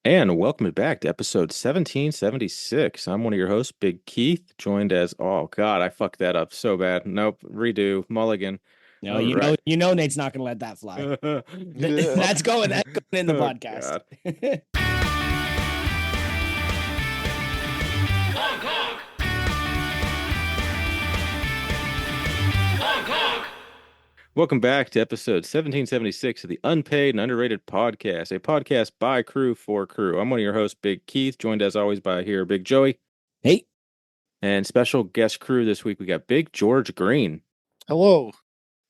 And welcome back to episode 1776. I'm one of your hosts, Big Keith, joined as, oh God, I fucked that up so bad. Nope, redo, mulligan. No, All right. Nate's not gonna let that fly. Yeah. That's going in the Oh podcast. God. Honk, honk! Honk, honk! Welcome back to episode 1776 of the Unpaid and Underrated Podcast, a podcast by crew for crew. I'm one of your hosts, Big Keith, joined as always by here, Big Joey. Hey, And special guest crew this week, we got Big George Green. Hello.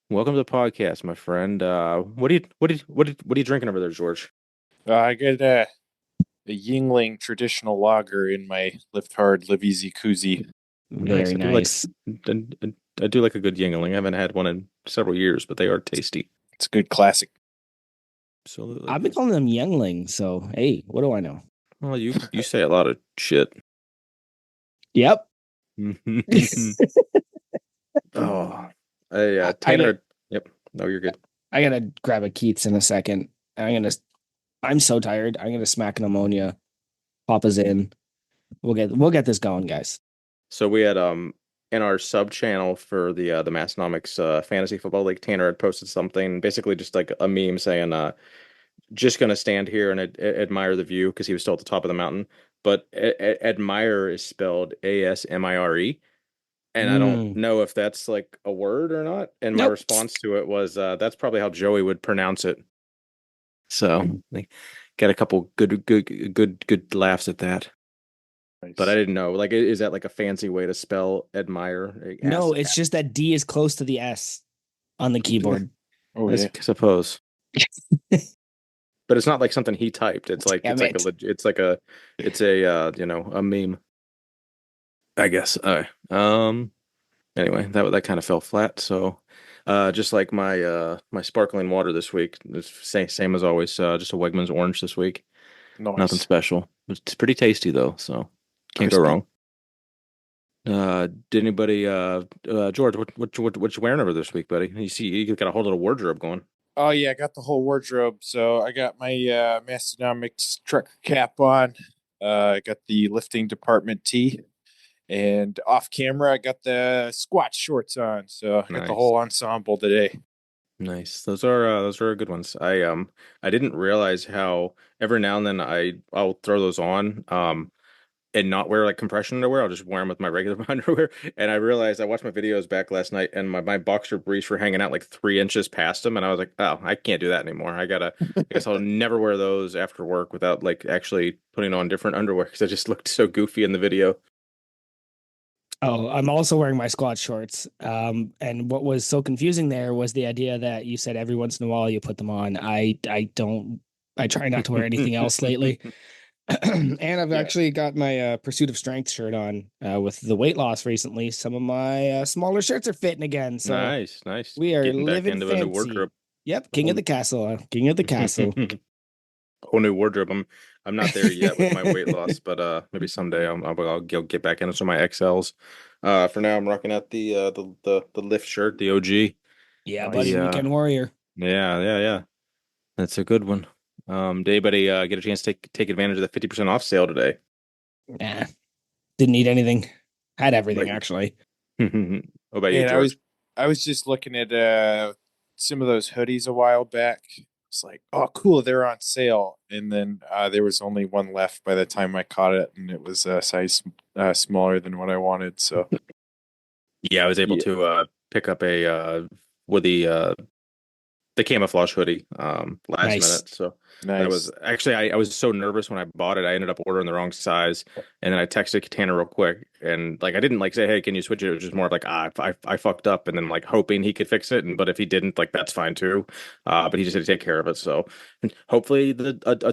Welcome to the podcast, my friend. What are you drinking over there, George? I got a Yingling traditional lager in my Lift Hard, Live Easy koozie. very nice. I do like a good Yingling. I haven't had one in several years, but they are tasty. It's a good classic. Absolutely. I've been calling them younglings, so hey, what do I know? Well, you say a lot of shit. Yep. Oh, Tanner. Yep. No, you're good. I gotta grab a Keats in a second. I'm so tired. I'm gonna smack an ammonia, pop us in. We'll get this going, guys. So we had in our sub channel for the Massonomics Fantasy Football League, Tanner had posted something, basically just like a meme saying just gonna stand here and admire the view because he was still at the top of the mountain. But admire is spelled ASMIRE. And I don't know if that's like a word or not. And my Nope. response to it was, that's probably how Joey would pronounce it. So they got a couple good laughs at that. Nice. But I didn't know. Like, is that like a fancy way to spell admire? No, it's just that D is close to the S on the keyboard. Oh, I yeah. suppose. But it's not like something he typed. It's like Damn it's like a a meme. I guess. Anyway, that kind of fell flat. So, just like my sparkling water this week, it's same as always. Just a Wegmans orange this week. Nice. Nothing special. It's pretty tasty though, so can't go wrong. Did anybody George, what you wearing over this week, buddy? You got a whole little wardrobe going. Oh, yeah, I got the whole wardrobe. So I got my Massonomics trucker cap on. I got the lifting department tee. And off camera, I got the squat shorts on. So I got Nice. the whole ensemble today. Nice. Those are good ones. I didn't realize how every now and then I'll throw those on and not wear like compression underwear. I'll just wear them with my regular underwear. And I realized I watched my videos back last night and my boxer briefs were hanging out like 3 inches past them. And I was like, oh, I can't do that anymore. I guess I'll never wear those after work without like actually putting on different underwear because I just looked so goofy in the video. Oh, I'm also wearing my squat shorts. And what was so confusing there was the idea that you said every once in a while you put them on. I try not to wear anything else lately. And I've actually got my Pursuit of Strength shirt on with the weight loss recently. Some of my smaller shirts are fitting again. So Nice. we are Getting back living into a new fancy. wardrobe. Yep, king of the castle. King of the castle. Whole new wardrobe. I'm not there yet with my weight loss, but maybe someday I'll get back into some of my XLs. For now, I'm rocking out the lift shirt, the OG. Yeah, buddy, weekend warrior. Yeah. That's a good one. Did anybody get a chance to take advantage of the 50% off sale today? Nah, didn't need anything. Had everything actually. What about you, And George? I was just looking at some of those hoodies a while back. It's like, oh, cool, they're on sale. And then there was only one left by the time I caught it, and it was a size smaller than what I wanted. So Yeah, I was able to pick up a with the camouflage hoodie last Nice. minute. So nice. that was actually I was so nervous when I bought it. I ended up ordering the wrong size, and then I texted Tanner real quick, and like I didn't like say, "Hey, can you switch it?" It was just more of like, I fucked up, and then like hoping he could fix it, but if he didn't, like that's fine too. But he just had to take care of it. So and hopefully a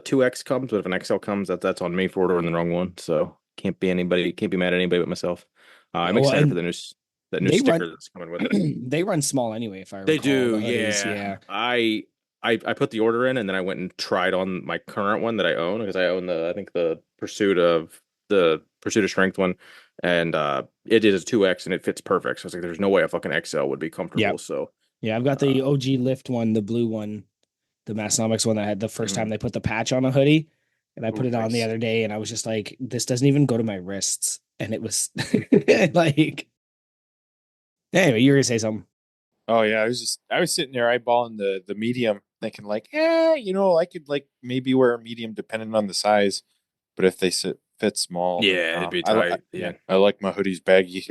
2X comes, but if an XL comes, that's on me for ordering the wrong one. So can't be mad at anybody but myself. I'm Well, excited and for that new they sticker run- that's coming with it. They run small anyway, if I recall. They do, the hoodies, yeah. I put the order in and then I went and tried on my current one that I own because I own the Pursuit of Strength one, and it is a 2X and it fits perfect. So I was like, there's no way a fucking XL would be comfortable. Yep. So Yeah, I've got the OG lift one, the blue one, the Massonomics one that had the first time they put the patch on a hoodie. And I Ooh, put it on the nice. other day and I was just like, this doesn't even go to my wrists. And it was like, anyway, you were gonna say something. Oh yeah, I was sitting there eyeballing the medium, thinking like, I could like maybe wear a medium depending on the size, but if they fit small, Yeah, it'd be tight. Yeah. I like my hoodies baggy.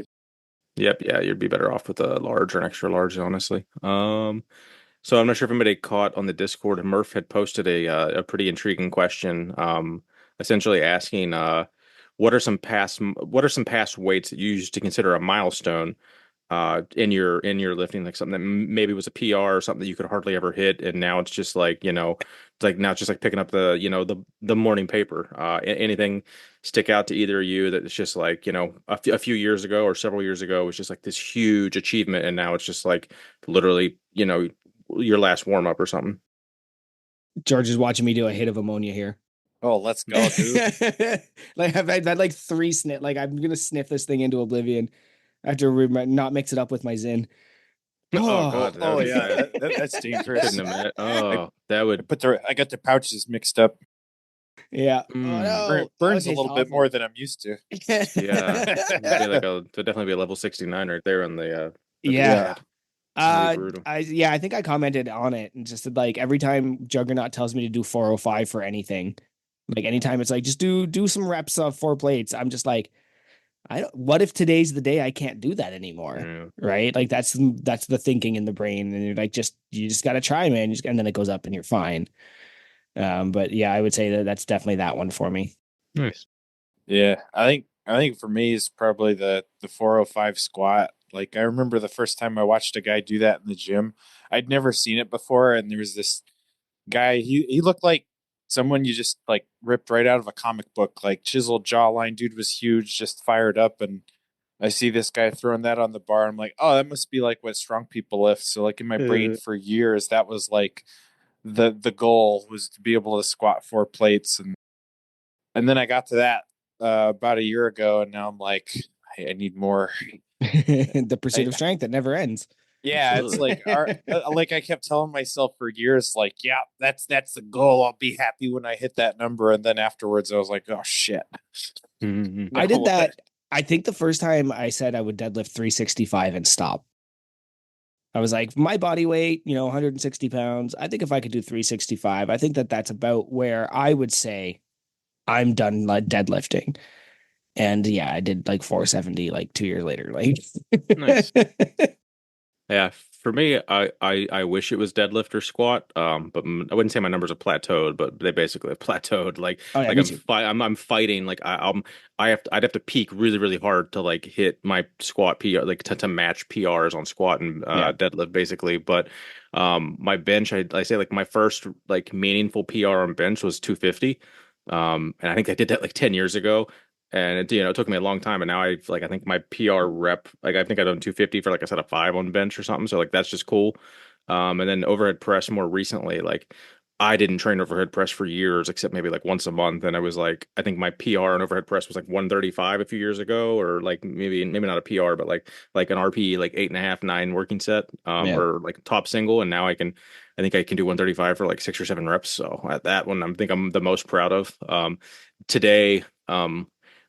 Yep. Yeah, you'd be better off with a large or an extra large, honestly. So I'm not sure if anybody caught on the Discord. Murph had posted a pretty intriguing question, essentially asking, what are some past weights that you used to consider a milestone in your lifting, like something that maybe was a PR or something that you could hardly ever hit, and now it's just like, it's like now it's just like picking up the morning paper. Anything stick out to either of you that it's just like, a few years ago or several years ago was just like this huge achievement, and now it's just like literally, your last warm up or something. George is watching me do a hit of ammonia here. Oh, let's go, dude. Like I've had like three sniff. Like I'm gonna sniff this thing into oblivion after not mix it up with my Zin. Oh Oh, God, that would be Yeah, bad. that's Couldn't dangerous. admit. I Oh, that would. I got the pouches mixed up. yeah. Oh Mm, no, that would Burns a taste little bit more awful. than I'm used to. yeah, it'd be like a to definitely be a level 69 right there on the Yeah. Yeah. stat. That'd be brutal. I think I commented on it and just said like every time Juggernaut tells me to do 405 for anything, like anytime it's like just do some reps of 4 plates, I'm just like, I don't, what if today's the day I can't do that anymore? Yeah. Right? Like that's the thinking in the brain. And you're like, you just gotta try, man. And then it goes up and you're fine. But yeah, I would say that that's definitely that one for me. Nice. Yeah, I think for me is probably the 405 squat. Like I remember the first time I watched a guy do that in the gym. I'd never seen it before, and there was this guy. He looked like someone you just like ripped right out of a comic book. Like chiseled jawline, dude was huge, just fired up. And I see this guy throwing that on the bar. I'm like, oh, that must be like what strong people lift. So like in my brain for years, that was like the goal was to be able to squat 4 plates, and then I got to that about a year ago, and now I'm like, I need more. The pursuit I of strength that never ends. Yeah, it's Absolutely. like like I kept telling myself for years, like, yeah, that's the goal. I'll be happy when I hit that number, and then afterwards, I was like, oh shit, Mhm. no, I did what? that. I think the first time I said I would deadlift 365 and stop. I was like, my body weight, 160 pounds. I think if I could do 365, I think that that's about where I would say I'm done like deadlifting. And yeah, I did like 470 like 2 years later. Like, Nice. Yeah, for me, I wish it was deadlift or squat. But I wouldn't say my numbers have plateaued, but they basically have plateaued. oh yeah, Like me too. I'm fighting. Like I'd have to peak really really hard to like hit my squat PR, like to match PRs on squat and Yeah. deadlift basically. But my bench, I say like my first like meaningful PR on bench was 250. And I think I did that like 10 years ago. And it took me a long time, and now I think my PR rep, like I think I've done 250 for like a set of five on bench or something. So like that's just cool. And then overhead press more recently, like I didn't train overhead press for years, except maybe like once a month. And I was like, I think my PR on overhead press was like 135 a few years ago, or like maybe not a PR, but like an RP like 8.5, 9 working set, Yeah. or like top single. And now I think I can do 135 for like 6 or 7 reps. So at that one, I think I'm the most proud of. Today,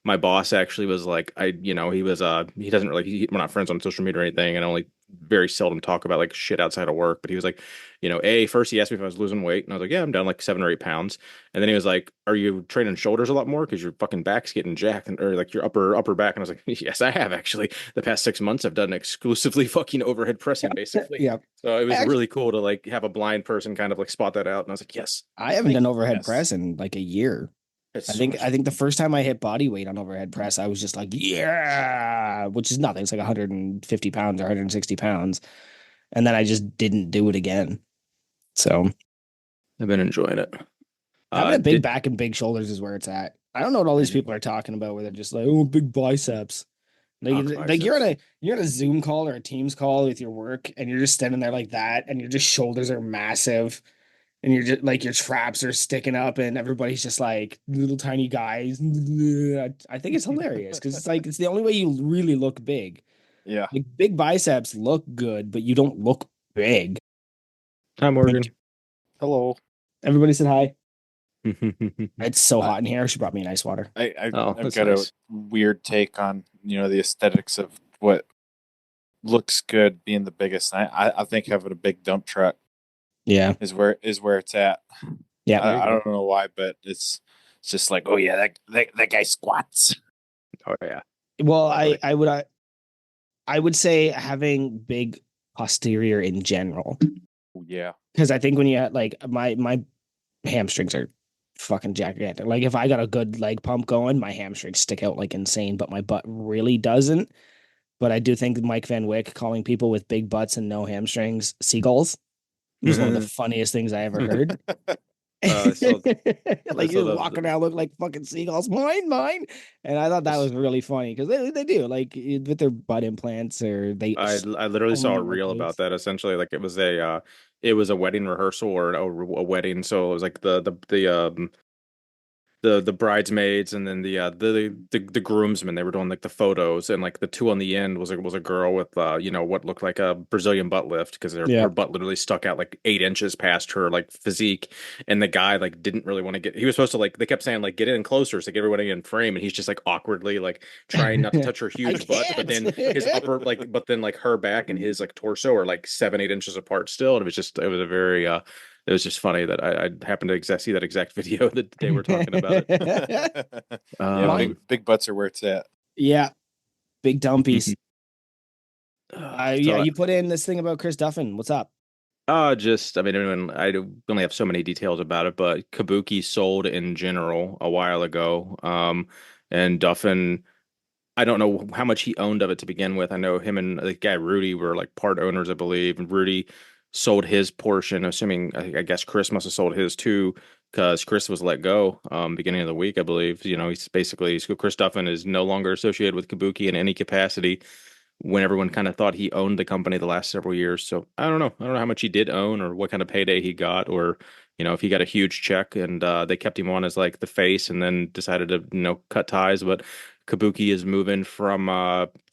my boss actually was like, he doesn't really, we're not friends on social media or anything, and only very seldom talk about like shit outside of work. But he was like, first he asked me if I was losing weight, and I was like, yeah, I'm down like 7 or 8 pounds. And then he was like, are you training shoulders a lot more because your fucking back's getting jacked, or like your upper back? And I was like, yes, I have actually. The past 6 months, I've done exclusively fucking overhead pressing, basically. Yeah. So it was Actually, really cool to like have a blind person kind of like spot that out, and I was like, yes, I haven't Like, done overhead yes, press in like a year. it's I so think much I think the fun. first time I hit body weight on overhead press, I was just like, yeah, which is nothing. It's like 150 pounds or 160 pounds. And then I just didn't do it again. So I've been enjoying it. having a big Did back and big shoulders is where it's at. I don't know what all these people are talking about where they're just like, oh, big biceps. Ox Like biceps? you're on a Zoom call or a Teams call with your work and you're just standing there like that and your just shoulders are massive and you're just like your traps are sticking up and everybody's just like little tiny guys. I think it's hilarious because it's like it's the only way you really look big. yeah. Like big biceps look good, but you don't look big. Hi, Like Morgan. Hello. everybody said hi. It's so I, hot in here. She brought me an ice water. Oh, I've that's got a nice. weird take on, the aesthetics of what looks good being the biggest. I think having a big dump truck Yeah. is where it's at. Yeah. There you I go. don't know why, but it's just like, oh yeah, that guy squats. Oh yeah, Well, definitely. I would say having big posterior in general, Oh, yeah. because I think when you like my hamstrings are fucking gigantic. Like if I got a good leg pump going, my hamstrings stick out like insane, but my butt really doesn't. But I do think Mike Van Wyck calling people with big butts and no hamstrings seagulls was one of the funniest things I ever heard. I saw I Like saw you're walking around look like fucking seagulls, mine. And I thought that was really funny because they do like with their butt implants or they I literally saw a own the reel about glutes. that. Essentially, like it was a wedding rehearsal or a wedding. So it was like the bridesmaids and then the groomsmen. They were doing like the photos, and like the two on the end was a girl with what looked like a Brazilian butt lift because Yeah. her butt literally stuck out like 8 inches past her like physique, and the guy like didn't really want to get. He was supposed to like they kept saying like get in closer so get everybody in frame, and he's just like awkwardly like trying not to touch her I huge butt, but can't. then his upper like but then like her back and his like torso are like 7 8 inches apart still, and it was a very it was just funny that I happened to see that exact video the day we're talking about it. Yeah, Mine, big butts are where it's at. yeah, big dumpies. Yeah, so you put in this thing about Chris Duffin. What's up? just I mean everyone I only have so many details about it, but Kabuki sold in general a while ago. And Duffin I don't know how much he owned of it to begin with. I know him and the guy Rudy were like part owners, I believe. And Rudy sold his portion, assuming I guess Chris must have sold his too, because Chris was let go beginning of the week, I believe. Chris Duffin is no longer associated with Kabuki in any capacity when everyone kind of thought he owned the company the last several years. So I don't know. I don't know how much he did own or what kind of payday he got or if he got a huge check and they kept him on as like the face and then decided to, cut ties. But Kabuki is moving from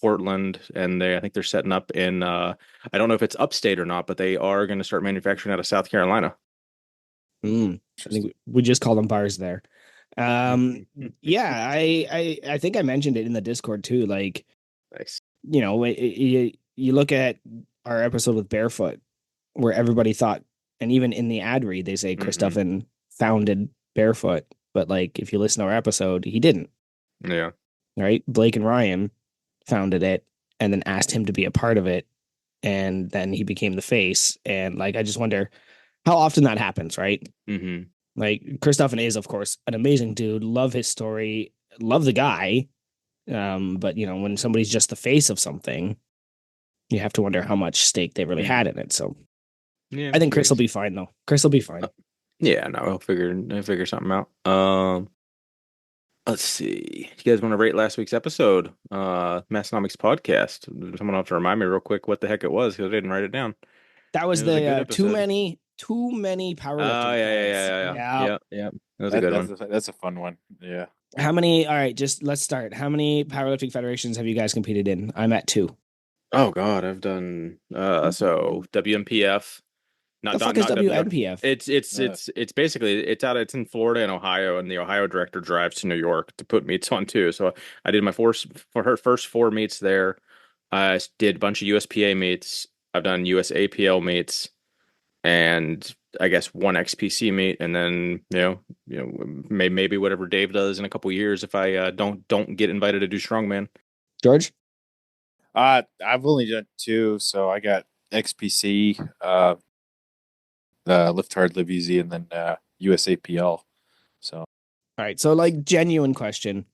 Portland and I think they're setting up in I don't know if it's upstate or not, but they are going to start manufacturing out of South Carolina. I think we just call them bars there. Yeah, I think I mentioned it in the Discord too. Like, Nice. you look at our episode with Barefoot, where everybody thought, and even in the ad read, they say Chris Hmm. Duffin founded Barefoot, but like if you listen to our episode, he didn't. Yeah. Right? Blake and Ryan founded it and then asked him to be a part of it, and then he became the face. And like, I just wonder how often that happens, right? Hmm. Like Chris Duffin is, of course, an amazing dude. Love his story. Love the guy. But when somebody's just the face of something, you have to wonder how much stake they really had in it. So Yeah, I think very Chris will be fine though. Chris will be uh, fine. yeah, no, I'll figure something out. Let's see. You guys want to rate last week's episode? Massonomics podcast. Someone will have to remind me real quick what the heck it was because I didn't write it down. That It was was a the good too episode. many too many Oh powerlifting yeah, yeah, feds. yeah, yeah, Yeah. yeah, yeah. That was a That good that's one. a, that's a fun one. Yeah. How many? All right, just let's start. How many powerlifting federations have you guys competed in? I'm at two. Oh God, I've done so WMPF, The fuck is not WR. WNPF? It's basically it's in Florida and Ohio, and the Ohio director drives to New York to put meets on too. So I did my for her first four meets there. I did a bunch of USPA meets. I've done USAPL meets, and I guess one XPC meet, and then maybe whatever Dave does in a couple years if I don't get invited to do strongman. George? I've only done two, so I got XPC, Lift Hard, Live Easy, and then USAPL. So All right, so like genuine question.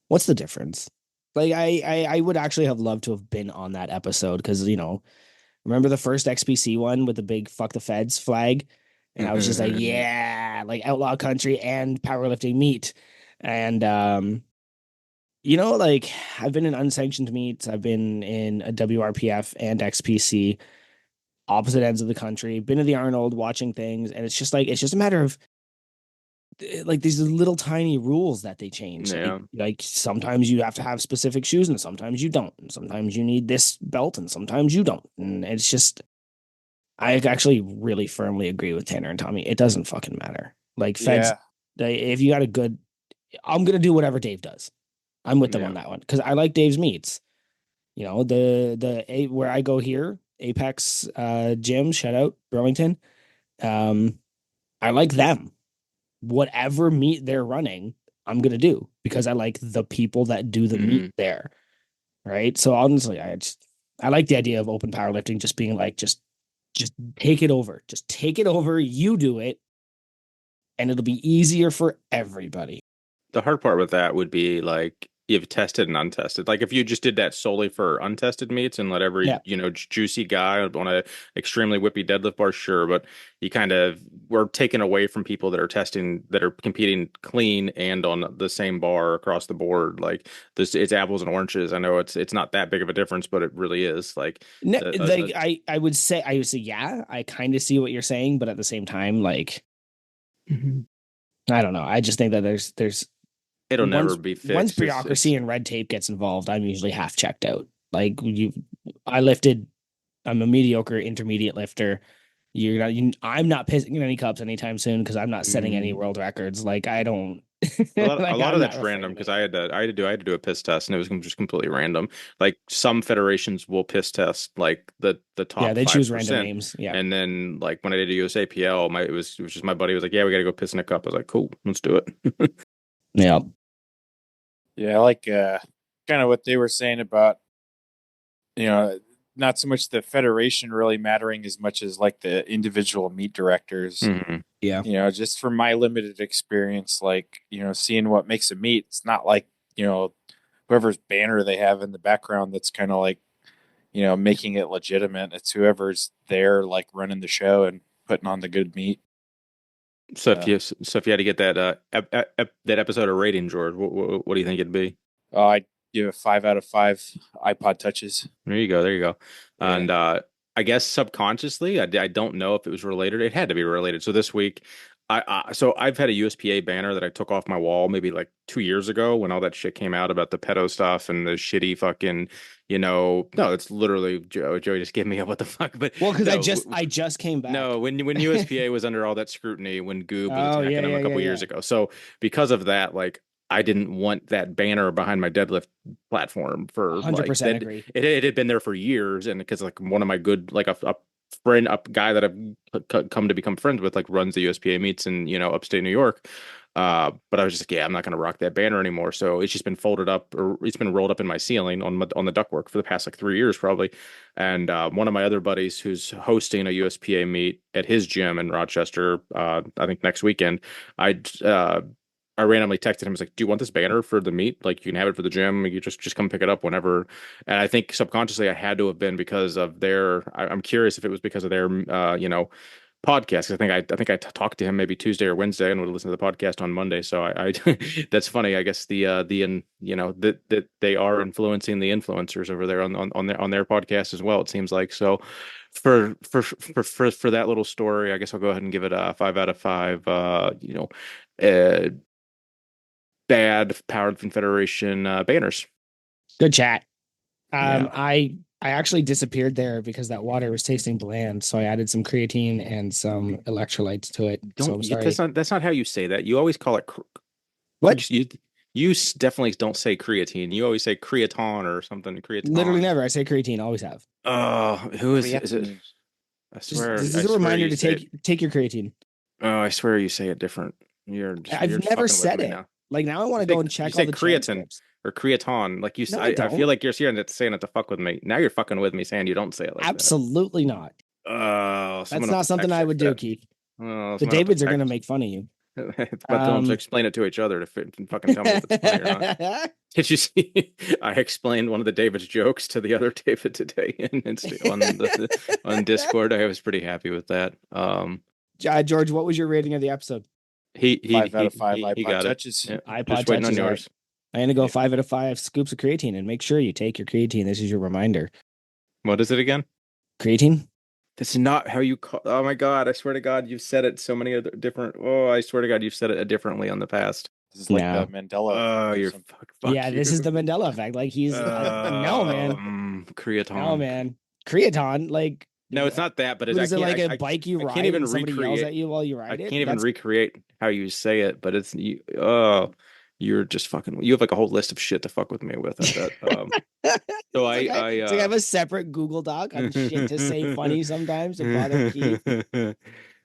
What's the difference? Like I would actually have loved to have been on that episode because remember the first XPC one with the big fuck the feds flag? And I was just like, Mhm. yeah, like outlaw country and powerlifting meet. And like I've been in unsanctioned meets, I've been in a WRPF and XPC, opposite ends of the country, been to the Arnold watching things, and it's just a matter of like these little tiny rules that they change. Like Yeah. like sometimes you have to have specific shoes and sometimes you don't. And sometimes you need this belt and sometimes you don't. And it's just I actually really firmly agree with Tanner and Tommy. It doesn't fucking matter. Like feds, Yeah. if you got a good, I'm gonna do whatever Dave does. I'm with them Yeah. on that one because I like Dave's meats. You know, where I go here, Apex Gym, shout out Burlington. Um, I like them. Whatever meat they're running, I'm gonna do because I like the people that do the meat Hmm. there. Right. So honestly, I like the idea of open powerlifting just being like just take it over. Just take it over, you do it, and it'll be easier for everybody. The hard part with that would be like you've tested and untested. Like if you just did that solely for untested meats and let every, Yeah. juicy guy on a extremely whippy deadlift bar, sure, but you kind of were taken away from people that are testing that are competing clean and on the same bar across the board. Like this, it's apples and oranges. I know it's not that big of a difference, but it really is. Like No, the like I would say yeah, I kind of see what you're saying, but at the same time, like I don't know. I just think that there's it'll never once be once fixed. It's bureaucracy and red tape gets involved, I'm usually half checked out. Like I lifted. I'm a mediocre intermediate lifter. I'm not pissing in any cups anytime soon because I'm not setting any mm, world records. Like I don't, a like lot of I'm not that's afraid random of because it. I had to do a piss test and it was just completely random. Like some federations will piss test like the Yeah, top they choose random 5%, names. Yeah, and then like when I did a USAPL, it was just my buddy was like, yeah, we got to go piss in a cup. I was like, cool, let's do it. yeah. Yeah, I like kind of what they were saying about, you know, not so much the federation really mattering as much as like the individual meet directors. Hmm. Yeah. You know, just from my limited experience, like, seeing what makes a meet, it's not like, whoever's banner they have in the background that's kind of like, making it legitimate. It's whoever's there, like running the show and putting on the good meat. Uh, So if you had to get that that episode of rating, George, what do you think it'd be? I'd give it 5 out of 5 iPod touches. There you go. There you go. Yeah. And I guess subconsciously, I don't know if it was related. It had to be related. So this week, so I've had a USPA banner that I took off my wall maybe like 2 years ago when all that shit came out about the pedo stuff and the shitty fucking, no, it's literally Joey just gave me a what the fuck, but Well, because I no, just I just came back. no, when USPA was under all that scrutiny when Goob was Oh yeah, attacking him yeah, a yeah, couple yeah. years ago. So because of that, like I didn't want that banner behind my deadlift platform for like 100% that. agree. It had been there for years, and because like one of my good like a friend, a guy that I've come to become friends with, like runs the USPA meets in upstate New York. But I was just like, yeah, I'm not going to rock that banner anymore. So it's just been folded up, or it's been rolled up in my ceiling on the ductwork for the past like 3 years probably. And one of my other buddies who's hosting a USPA meet at his gym in Rochester, I think next weekend, I uh, I randomly texted him. I was like, "Do you want this banner for the meet? Like, you can have it for the gym. You just come pick it up whenever." And I think subconsciously I had to have been because of their. I'm curious if it was because of their, podcast. I think I talked to him maybe Tuesday or Wednesday and would listen to the podcast on Monday. So that's funny. I guess that they are influencing the influencers over there on their podcast as well. It seems like so. For that little story, I guess I'll go ahead and give it a 5 out of 5. Uh, bad Powered Confederation banners. Good chat. Yeah. I actually disappeared there because that water was tasting bland, so I added some creatine and some electrolytes to it. So Don't I'm that's sorry. not how you say that. You always call it What? definitely don't say creatine. You always say creatine or something. Literally Creatine. never. I say creatine. Always have. Who is it? Creatinine. Just this I is a swear reminder you to say it. take your creatine. Oh, I swear you say it different. You're I've just never fucking with said me it. now. Like now I want to go and You check all say the creatine transcripts. or creatine. Like No, I I feel don't. like you're saying it to fuck with me. Now you're fucking with me saying you don't say it like that. Absolutely not. Oh, That's someone have not to something fact I check would do, that. Keith. Oh, The someone have to Davids are gonna fact. make fun of you. But they'll Um, explain it to each other to fucking tell me if it's funny or not. Did you see? I explained one of the David's jokes to the other David today on Discord. I was pretty happy with that. George, what was your rating of the episode? Five out of five He iPod got it. touches. Yeah, iPod just waiting on touches. All right. yours. I'm gonna go Yeah. 5 out of 5 scoops of creatine, and make sure you take your creatine. This is your reminder. What is it again? Creatine? That's not how you call. Oh my God! I swear to God, you've said it so many other different. Oh, I swear to God, you've said it differently on the past. This is like the No. Mandela Oh, effect or you're something. fuck Yeah, you. this is the Mandela effect. Like he's no man, no Creatine. man. Creatine, like No, it's not that, but What I is it, can't like a bike you I can't ride even and somebody yells recreate at you while you I ride it? can't even That's recreate how you say it, but it's you you're just fucking you have like a whole list of shit to fuck with me with, I bet. So it's like I have a separate Google Doc on shit to say funny sometimes to bother Keith.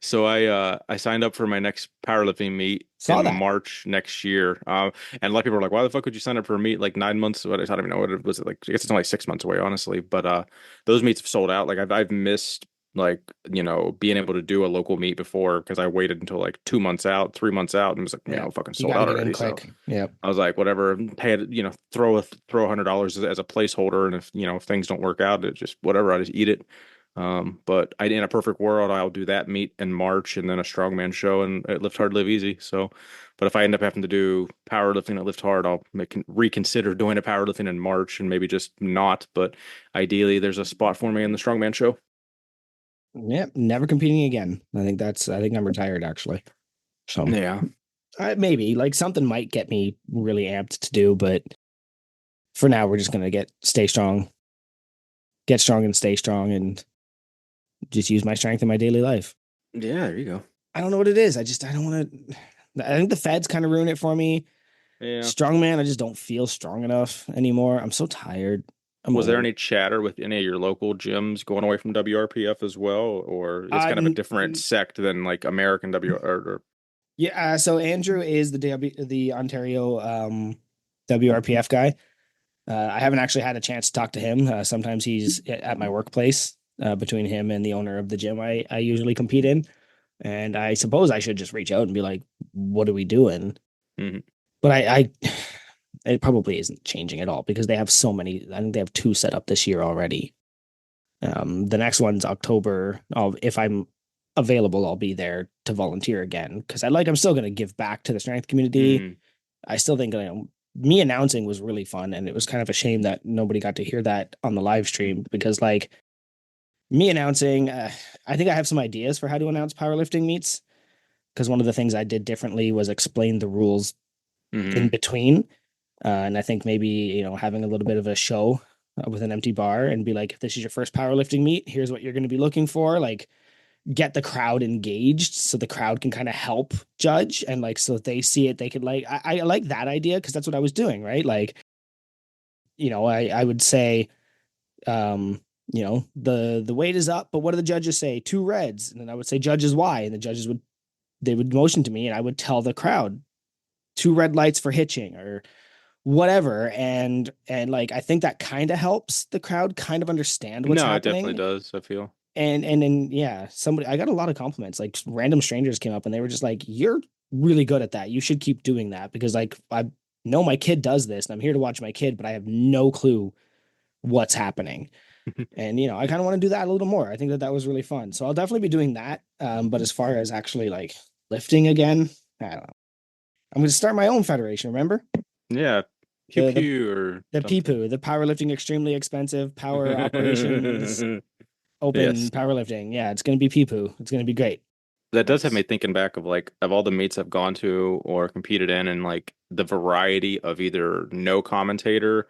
So I signed up for my next powerlifting meet Saw in that. March next year. And a lot of people are like, why the fuck would you sign up for a meet like 9 months? What I don't even know what it was like. I guess it's only like 6 months away, honestly. But those meets have sold out. Like I've missed like, being able to do a local meet before because I waited until like 2 months out, 3 months out, and it was like, Yeah. fucking You sold got to out get in already. So quick. Yep. I was like, whatever, pay it, throw $100 as a placeholder, and if things don't work out, it just whatever, I just eat it. But in a perfect world, I'll do that meet in March and then a strongman show and at Lift Hard, Live Easy. So, but if I end up having to do powerlifting at Lift Hard, I'll reconsider doing a powerlifting in March and maybe just not. But ideally, there's a spot for me in the strongman show. Yep. Never competing again. I think I'm retired actually. So Yeah. maybe like something might get me really amped to do, but for now, we're just going to get strong and stay strong and just use my strength in my daily life. Yeah, there you go. I don't know what it is. I don't want to. I think the feds kind of ruin it for me. Yeah. Strongman, I just don't feel strong enough anymore. I'm so tired. I'm Was there old. any chatter with any of your local gyms going away from WRPF as well, or it's kind of a different N- sect than like American W or yeah. So Andrew is the Ontario WRPF guy. I haven't actually had a chance to talk to him. Sometimes he's at my workplace. Between him and the owner of the gym I usually compete in, and I suppose I should just reach out and be like, "What are we doing?" Mhm. But it probably isn't changing at all because they have so many. I think they have two set up this year already. The next one's October. If I'm available, I'll be there to volunteer again because I'm still going to give back to the strength community. Mm. I still think me announcing was really fun, and it was kind of a shame that nobody got to hear that on the live stream because like me announcing, I think I have some ideas for how to announce powerlifting meets because one of the things I did differently was explain the rules in Hmm. between. And I think maybe, having a little bit of a show with an empty bar and be like, if this is your first powerlifting meet, here's what you're going to be looking for. Like, get the crowd engaged so the crowd can kind of help judge and like, so if they see it, they could I like that idea because that's what I was doing, right? Like, I would say, the weight is up, but what do the judges say? Two reds. And then I would say, judges, why? And the judges they would motion to me and I would tell the crowd, two red lights for hitching or whatever, and like I think that kind of helps the crowd kind of understand what's No, it definitely happening. does, I feel. And then yeah, somebody, I got a lot of compliments, like random strangers came up and they were just like, you're really good at that, you should keep doing that because like I know my kid does this and I'm here to watch my kid, but I have no clue what's happening. And I kind of want to do that a little more. I think that was really fun, so I'll definitely be doing that. But as far as actually like lifting again, I don't know. I'm going to start my own federation, remember? Yeah. Pew the the pew or The something. PPOO, the powerlifting extremely expensive power operations open Yes. powerlifting. Yeah, it's gonna be PPOO. It's gonna be great. That does have me Nice. thinking back of like of all the meets I've gone to or competed in and like the variety of either no commentator,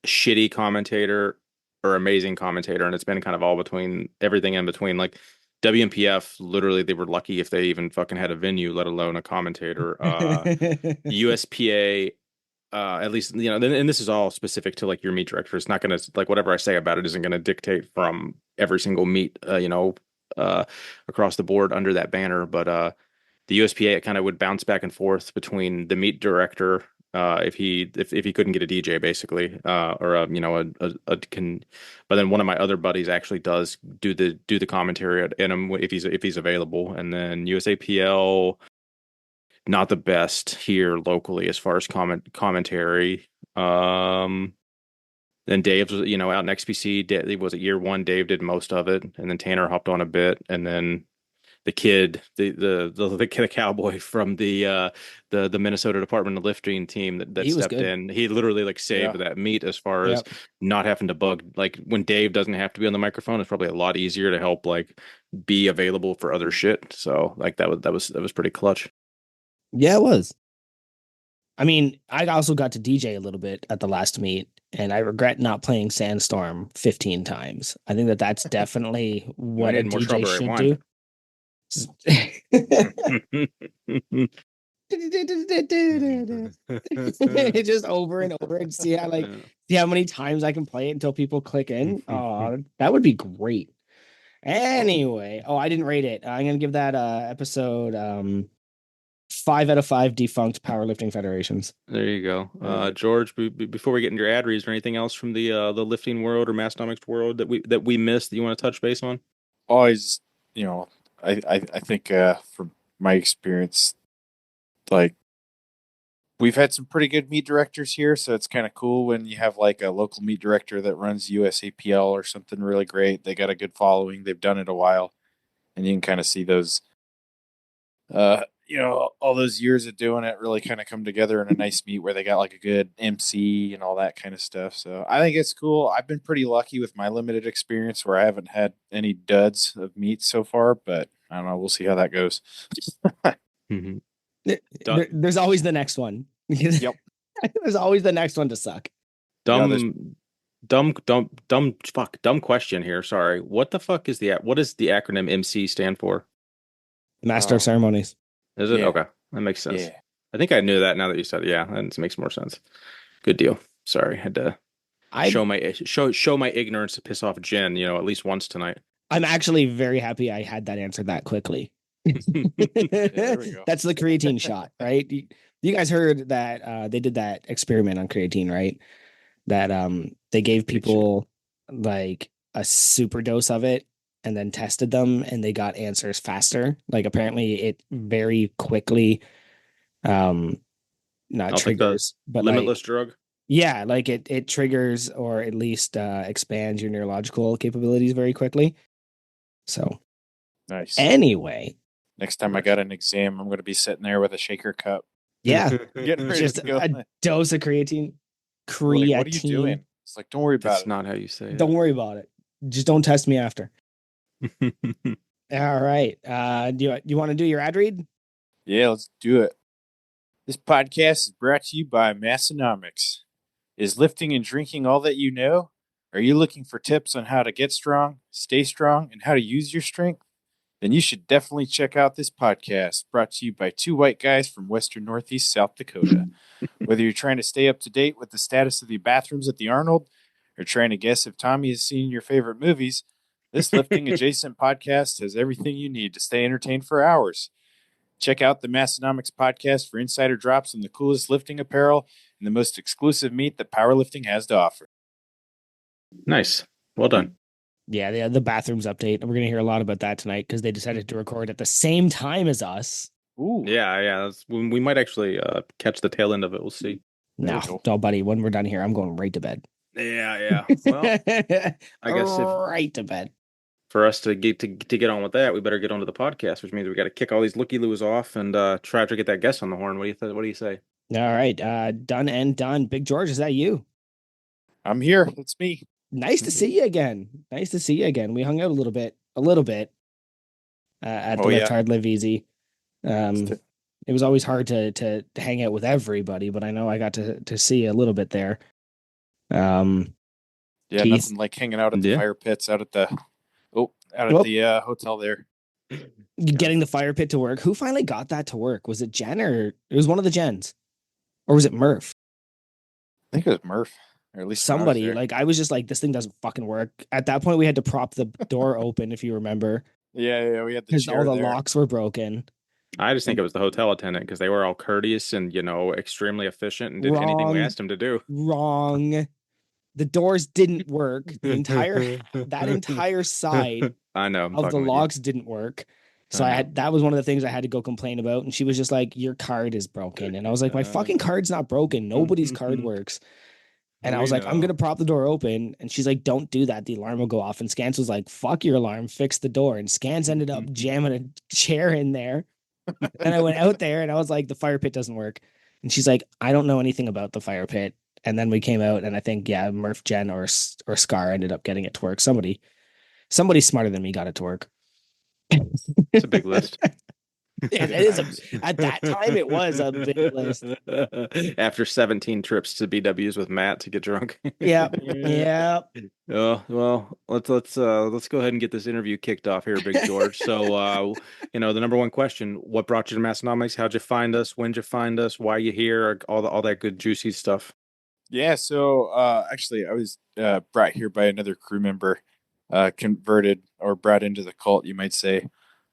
shitty commentator, or amazing commentator. And it's been kind of all between everything in between. Like WMPF, literally they were lucky if they even fucking had a venue, let alone a commentator. USPA, at least and this is all specific to like your meet director. It's not going to like whatever I say about it isn't going to dictate from every single meet, uh, across the board under that banner. But the USPA, it kind of would bounce back and forth between the meet director, if he couldn't get a DJ basically, or a can. But then one of my other buddies actually does do the commentary at him if he's available, and then USAPL not the best here locally as far as commentary. Um, then Dave was, out in XPC. It was it year one. Dave did most of it, and then Tanner hopped on a bit, and then the kid, the cowboy from the Minnesota Department of Lifting team that He was stepped good. in. He literally like Yeah. saved that meet as far as Yep. not having to bug. Like when Dave doesn't have to be on the microphone, it's probably a lot easier to help like be available for other shit. So like that was pretty clutch. Yeah, it was. I mean, I also got to DJ a little bit at the last meet, and I regret not playing Sandstorm 15 times. I think that that's definitely We what a need more DJ strawberry should wine. do. Just over and over and see how many times I can play it until people click in. Oh, that would be great. Anyway, I didn't rate it. I'm gonna give that episode 5 out of 5 defunct powerlifting federations. There you go. George, before we get into your ad reads, is there anything else from the lifting world or mastonomics world that we missed that you want to touch base on? Always, you know, I think from my experience, like we've had some pretty good meet directors here, so it's kind of cool when you have like a local meet director that runs USAPL or something really great. They got a good following. They've done it a while, and you can kind of see those all those years of doing it really kind of come together in a nice meet where they got like a good MC and all that kind of stuff. So I think it's cool. I've been pretty lucky with my limited experience where I haven't had any duds of meets so far, but I don't know. We'll see how that goes. Mm-hmm. There's always the next one. Yep. There's always the next one to suck. Dumb, dumb question here. Sorry. What the fuck is what does the acronym MC stand for? Master of Ceremonies. Is it? Yeah. Okay. That makes sense. Yeah. I think I knew that now that you said it. Yeah, that makes more sense. Good deal. Sorry. Had to show my ignorance to piss off Jen, at least once tonight. I'm actually very happy I had that answer that quickly. There we go. That's the creatine shot, right? You guys heard that they did that experiment on creatine, right? That they gave people like a super dose of it and then tested them and they got answers faster. Like apparently it very quickly not triggers, but limitless drug. Yeah, like it triggers or at least expands your neurological capabilities very quickly. So Nice. Anyway, next time I got an exam, I'm going to be sitting there with a shaker cup. Yeah, getting ready just to go. a dose of creatine. Like, what are you doing? It's like, don't worry about That's it. not how you say it. Don't worry about it. Just don't test me after. All right. Do you want to do your ad read? Yeah, let's do it. This podcast is brought to you by Massonomics. Is lifting and drinking all that you know? Are you looking for tips on how to get strong, stay strong, and how to use your strength? Then you should definitely check out this podcast brought to you by two white guys from Western Northeast South Dakota. Whether you're trying to stay up to date with the status of the bathrooms at the Arnold or trying to guess if Tommy has seen your favorite movies, this lifting adjacent podcast has everything you need to stay entertained for hours. Check out the Massonomics podcast for insider drops on the coolest lifting apparel and the most exclusive meat that powerlifting has to offer. Nice. Well done. Yeah, the bathrooms update. We're going to hear a lot about that tonight because they decided to record at the same time as us. Ooh. Yeah. We might actually catch the tail end of it. We'll see. No, buddy, when we're done here, I'm going right to bed. Yeah. Well, I guess right to bed. For us to get on with that, we better get onto the podcast, which means we got to kick all these looky-loos off and try to get that guest on the horn. What do you say? All right, done and done. Big George, is that you? I'm here. It's me. Nice to see you again. We hung out a little bit at the Lift Hard Live Easy. It was always hard to hang out with everybody, but I know I got to see you a little bit there. Yeah, Keith? Nothing like hanging out at the fire pits out at the hotel there. Getting the fire pit to work. Who finally got that to work? Was it Jen or it was one of the Jens? Or was it Murph? I think it was Murph. Or at least somebody. Like I was just like, this thing doesn't fucking work. At that point, we had to prop the door open, if you remember. Yeah, we had because all the locks were broken. I just think it was the hotel attendant because they were all courteous and extremely efficient and did anything we asked them to do. Wrong. The doors didn't work. That entire side I know of the locks didn't work. So that was one of the things I had to go complain about. And she was just like, your card is broken. And I was like, my fucking card's not broken. Nobody's card works. And I was like, I'm going to prop the door open. And she's like, don't do that. The alarm will go off. And Scans was like, fuck your alarm, fix the door. And Scans ended up jamming a chair in there. And I went out there and I was like, the fire pit doesn't work. And she's like, I don't know anything about the fire pit. And then we came out and I think, Murph, Jen, or Scar ended up getting it to work. Somebody smarter than me got it to work. It's a big list. It is at that time it was a big list. After 17 trips to BW's with Matt to get drunk. Yep. Yep. Oh, well, let's go ahead and get this interview kicked off here, Big George. So the number one question, what brought you to Massonomics? How'd you find us? When'd you find us? Why you here? All that good juicy stuff. Yeah, so actually, I was brought here by another crew member, converted or brought into the cult, you might say.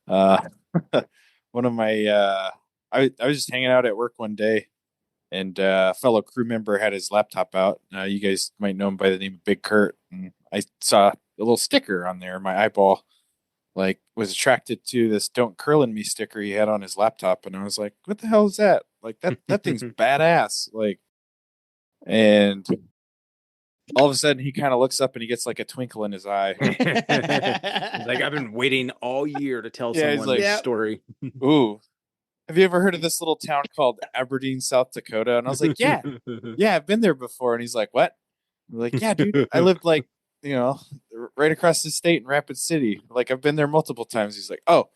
Uh, one of my, I was just hanging out at work one day, and a fellow crew member had his laptop out. You guys might know him by the name of Big Kurt, and I saw a little sticker on there. My eyeball, like, was attracted to this "Don't Curl in Me" sticker he had on his laptop, and I was like, "What the hell is that? Like that thing's badass!" Like, and all of a sudden he kind of looks up and he gets like a twinkle in his eye. Like, I've been waiting all year to tell Yeah, he's someone like, this Yep. story. "Ooh, have you ever heard of this little town called Aberdeen, South Dakota?" And I was like, "Yeah, yeah, I've been there before." And he's like, "What?" I'm like, "Yeah, dude, I lived like, you know, right across the state in Rapid City. Like, I've been there multiple times." He's like, "Oh,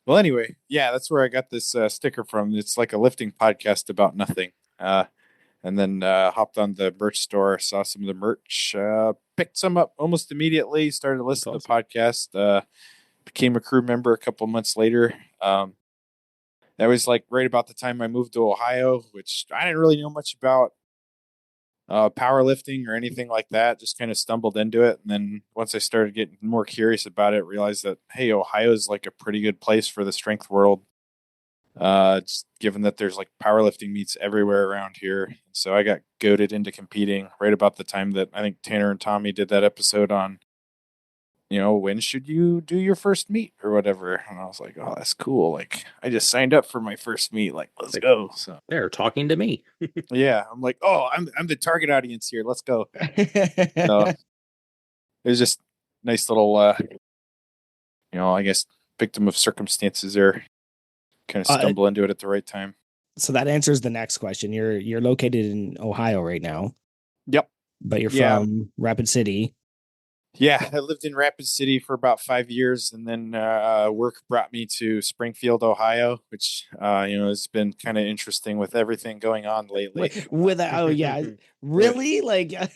well, anyway, yeah, that's where I got this sticker from. It's like a lifting podcast about nothing." And then hopped on the merch store, saw some of the merch, picked some up almost immediately, started listening to the podcast, became a crew member a couple months later. That was like right about the time I moved to Ohio, which I didn't really know much about powerlifting or anything like that. Just kind of stumbled into it. And then once I started getting more curious about it, realized that, hey, Ohio is like a pretty good place for the strength world. Just given that there's like powerlifting meets everywhere around here. So I got goaded into competing right about the time that I think Tanner and Tommy did that episode on, when should you do your first meet or whatever. And I was like, oh, that's cool. Like, I just signed up for my first meet. Like, let's go. So They're talking to me. yeah, I'm like, oh, I'm the target audience here. Let's go. So it was just nice little, I guess victim of circumstances there. Kind of stumble into it at the right time. So that answers the next question. You're located in Ohio right now, Yep. but you're Yeah. from Rapid City. Yeah, I lived in Rapid City for about 5 years, and then work brought me to Springfield, Ohio, which has been kind of interesting with everything going on lately. Oh yeah, really? Like, Yeah.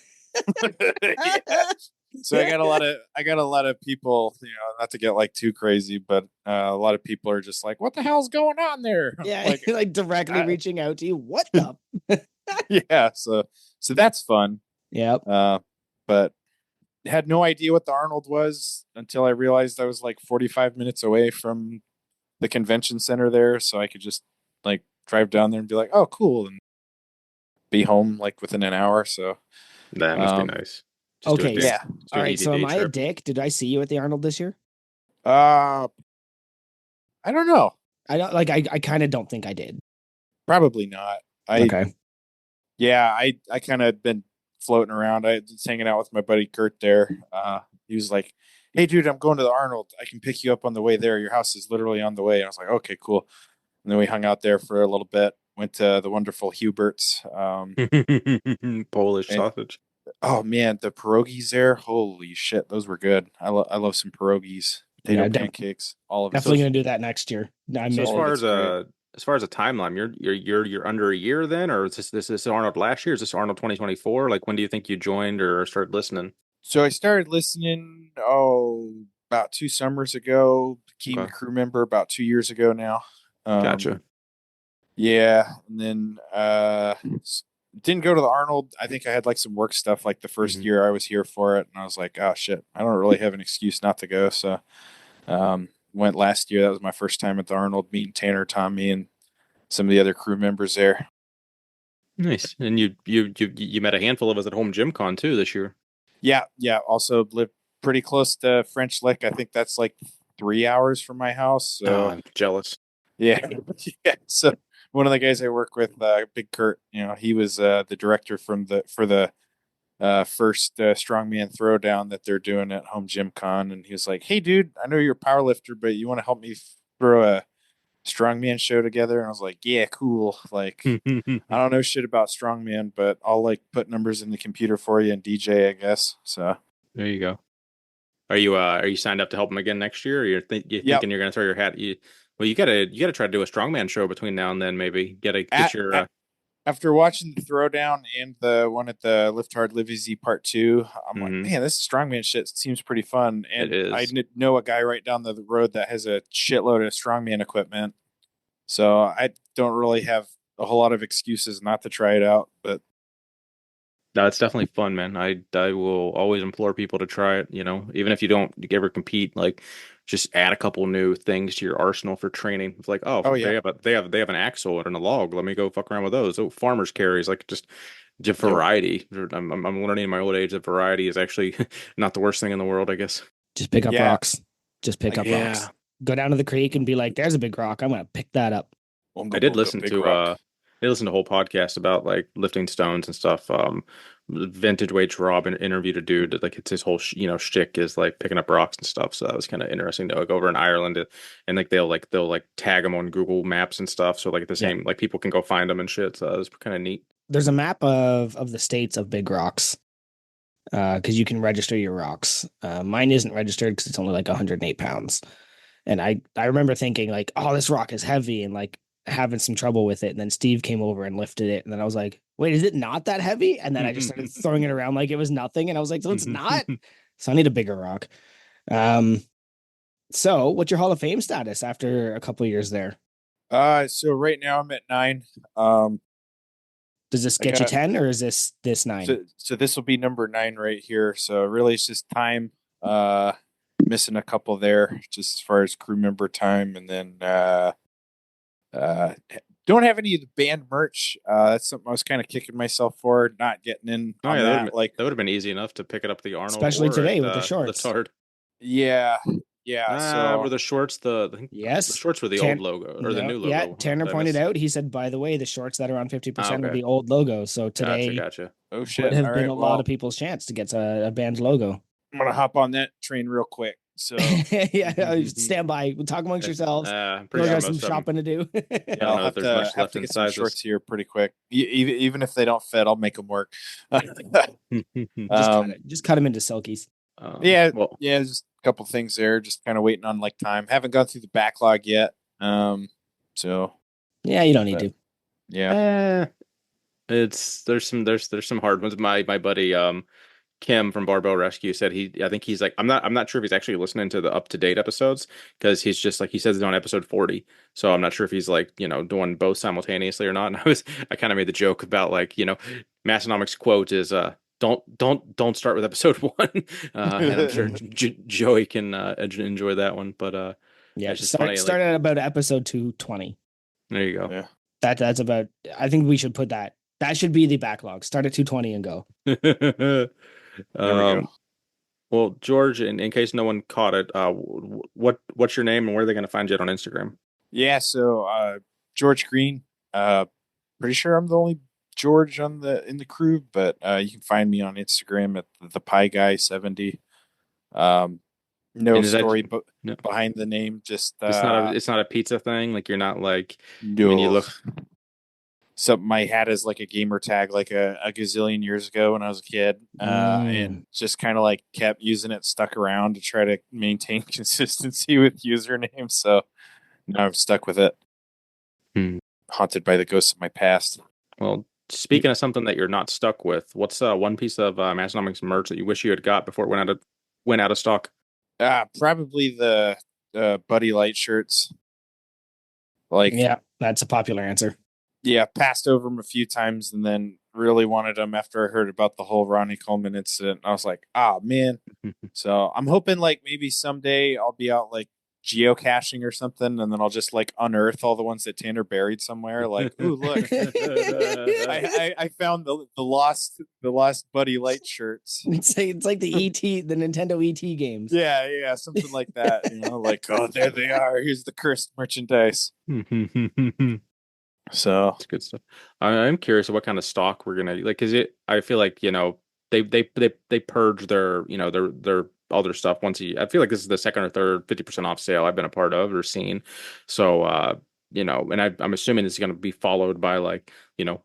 So I got a lot of people, not to get like too crazy, but a lot of people are just like, "What the hell's going on there?" yeah, Like, like directly reaching out to you. What the? yeah, so that's fun. Yep. But had no idea what the Arnold was until I realized I was like 45 minutes away from the convention center there, so I could just like drive down there and be like, "Oh, cool," and be home like within an hour. So That must be nice. Just do a Okay. day, yeah. just do All an right. easy So am day I a trip. dick? Did I see you at the Arnold this year? I don't know. I don't like. I kind of don't think I did. Probably not. Okay. I kind of been floating around. I was hanging out with my buddy Kurt there. He was like, "Hey, dude, I'm going to the Arnold. I can pick you up on the way there. Your house is literally on the way." And I was like, "Okay, cool." And then we hung out there for a little bit. Went to the wonderful Hubert's. Polish And sausage. oh man, the pierogies there, holy shit, those were good. I love some pierogies, potato Yeah. pancakes, all of it. Definitely gonna do that next year. I So made All of it's great. as far as a timeline, you're under a year then, or is this Arnold last year? Is this Arnold 2024? Like, when do you think you joined or started listening? So I started listening, about 2 summers ago. Became a Okay, crew member about 2 years ago now. gotcha. Yeah, and then didn't go to the Arnold. I think I had like some work stuff like the first Mhm. year I was here for it, and I was like, oh shit, I don't really have an excuse not to go. So went last year. That was my first time at the Arnold, meeting Tanner, Tommy, and some of the other crew members there. Nice. And you met a handful of us at Home Gym Con too this year. Yeah, yeah. Also lived pretty close to French Lick. I think that's like 3 hours from my house. Oh, So I'm jealous. yeah, yeah. So one of the guys I work with, Big Kurt, he was the director for the first strongman throwdown that they're doing at Home Gym Con, and he was like, "Hey, dude, I know you're a power lifter, but you want to help me throw a strongman show together?" And I was like, "Yeah, cool. Like, I don't know shit about strongman, but I'll like put numbers in the computer for you and DJ, I guess." So, There you go. Are you signed up to help him again next year? Or you yep. thinking you're gonna throw your hat? Well, you gotta try to do a strongman show between now and then. Maybe get At, your at after watching the throwdown and the one at the Lift Hard Live Easy Part Two, I'm like, mhm, man, this strongman shit seems pretty fun. it And I is. know a guy right down the road that has a shitload of strongman equipment, so I don't really have a whole lot of excuses not to try it out. But No, it's definitely fun, man. I will always implore people to try it. Even if you don't ever compete, like just add a couple new things to your arsenal for training. It's like, oh, oh they yeah, have they have an axle and a log. Let me go fuck around with those. Oh, farmers carries, like just yep, variety. I'm learning in my old age that variety is actually not the worst thing in the world, I guess. Just pick up yeah. rocks. Just pick Like up rocks. Yeah. Go down to the creek and be like, "There's a big rock. I'm gonna pick that up." I Unga did bunga listen big to rock. I listened to a whole podcast about like lifting stones and stuff. Vintage Weights Rob interviewed a dude that like it's his whole shtick is like picking up rocks and stuff. So that was kind of interesting to like over in Ireland and like they'll tag them on Google Maps and stuff. So like the Yeah. same like people can go find them and shit. So that was kind of neat. There's a map of the states of big rocks. Because you can register your rocks. Mine isn't registered because it's only like 108 pounds. And I remember thinking like, oh, this rock is heavy and like having some trouble with it. And then Steve came over and lifted it. And then I was like, wait, is it not that heavy? And then I just started throwing it around like it was nothing. And I was like, so it's not. So I need a bigger rock. Um, so what's your Hall of Fame status after a couple of years there? So right now I'm at 9. Um, Does this I get you got 10 or is this 9? so this will be number 9 right here. So really, it's just time. Missing a couple there, just as far as crew member time, and then uh, don't have any of the band merch. That's something I was kind of kicking myself for not getting in Oh on yeah, that. Like, that would have been easy enough to pick it up at the Arnold Especially or today at with the shorts. Liftard. yeah, yeah. Were So the shorts I think the Yes. shorts were the old logo or the No, new yeah. logo. Tanner Did I pointed miss? out, he said, by the way, the shorts that are on Ah, 50% are okay, the old logo. So gotcha, today gotcha. oh would shit. have All been right, a lot of well, people's chance to get a band logo. I'm gonna hop on that train real quick. So Yeah, stand by. Talk amongst yourselves. I'm pretty George sure has some most of them. shopping to do. I yeah, don't I'll know if there's much have left to in get some sizes. shorts here pretty quick. Even if they don't fit, I'll make them work. um, Just cut them into silkies. yeah, Well, yeah, just a couple things there. Just kind of waiting on like time. Haven't gone through the backlog yet. So Yeah, you don't need but to. yeah. eh, there's some hard ones. My buddy Kim from Barbell Rescue said I think he's like I'm not sure if he's actually listening to the up to date episodes because he's just like he says he's on episode 40. So I'm not sure if he's like, doing both simultaneously or not. And I kind of made the joke about like, Massonomics quote is don't start with episode 1. And I'm sure Joey can enjoy that one, but Yeah, it's just funny start like at about episode 220. there you Yeah. That's about. I think we should put that. That should be the backlog. Start at 220 and go. go. There we go. um Well, George, in case no one caught it, what's your name and where are they going to find you on Instagram? Yeah, so George Green. Pretty sure I'm the only George on the in the crew, but you can find me on Instagram at the Pie Guy 70. Um, no And is that story no? behind the name, just It's not a pizza thing. Like you're not like when you no. look. Something I had as like a gamer tag like a gazillion years ago when I was a kid, and just kind of like kept using it, stuck around to try to maintain consistency with usernames. So now I'm stuck with it, Hmm. haunted by the ghosts of my past. Well, speaking of something that you're not stuck with, what's one piece of Massonomics merch that you wish you had got before it went out of stock? Probably the Buddy Light shirts. Like, Yeah, that's a popular answer. yeah, passed over them a few times and then really wanted them after I heard about the whole Ronnie Coleman incident. I was like, ah, man. So I'm hoping like maybe someday I'll be out like geocaching or something, and then I'll just like unearth all the ones that Tanner buried somewhere. Like, ooh, look, I found the lost Buddy Light shirts. It's like the the Nintendo ET games. Yeah, yeah, something like that. Like, oh, there they are. Here's the cursed merchandise. So It's good stuff. I'm curious what kind of stock we're gonna like. I feel like they purge their all their stuff once a year. I feel like this is the second or third 50% off sale I've been a part of or seen. So and I'm assuming it's going to be followed by like,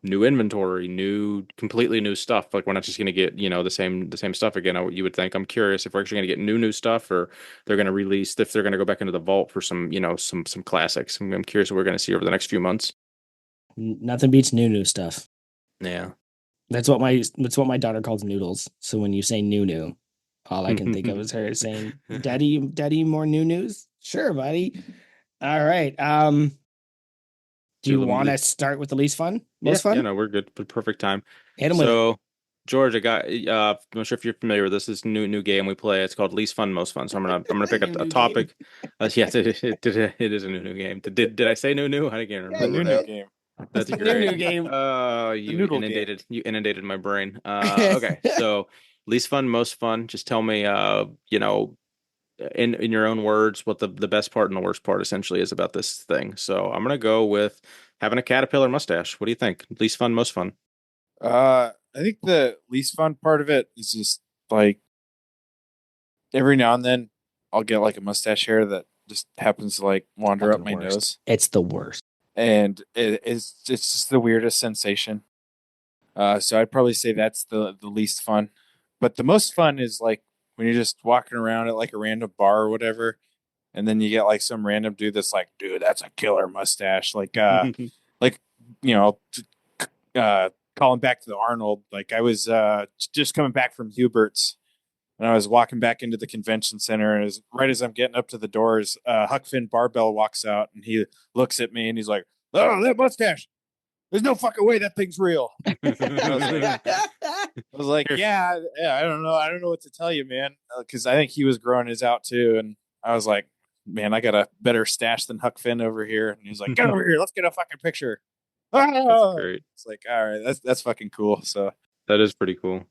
new inventory, completely new stuff. Like we're not just going to get, the same stuff again. You would think. I'm curious if we're actually going to get new stuff, or they're going to release, if they're going to go back into the vault for some, some classics. I'm curious what we're going to see over the next few months. Nothing beats new stuff. Yeah. That's what my daughter calls noodles. So when you say new, all I can think of is her saying, "Daddy, more new news." Sure, buddy. All right. Do you want to start with the least fun? Most Yeah, fun? no, we're good. Perfect time. Hit him with it. So, George, I got. I'm not sure if you're familiar with this. This new game we play. It's called Least Fun, Most Fun. So I'm gonna pick a New game. topic. Yeah, it is a new game. Did I say new? I can't Yeah, The remember you new that. did. game. That's New great. game. The noodle game. You inundated my brain. Okay, so least fun, most fun. Just tell me, in your own words, what the best part and the worst part essentially is about this thing. So I'm gonna go with having a caterpillar mustache. What do you think? Least fun, most fun. I think the least fun part of it is just like every now and then I'll get like a mustache hair that just happens to like wander up Fucking my worst. nose, It's the worst. and it's just the weirdest sensation. So I'd probably say that's the least fun, but the most fun is like when you're just walking around at like a random bar or whatever, and then you get like some random dude that's like, dude, that's a killer mustache, like you know, calling back to the Arnold. Like I was just coming back from Hubert's. And I was walking back into the convention center, and right as I'm getting up to the doors, Huck Finn Barbell walks out, and he looks at me, and he's like, "Oh, that mustache! There's no fucking way that thing's real." I was like, "Yeah, I don't know what to tell you, man," because I think he was growing his out too, and I was like, "Man, I got a better stash than Huck Finn over here." And he's like, "Get over here, let's get a fucking picture." That's Ah! great. It's like, all right, that's fucking cool. So That is pretty cool.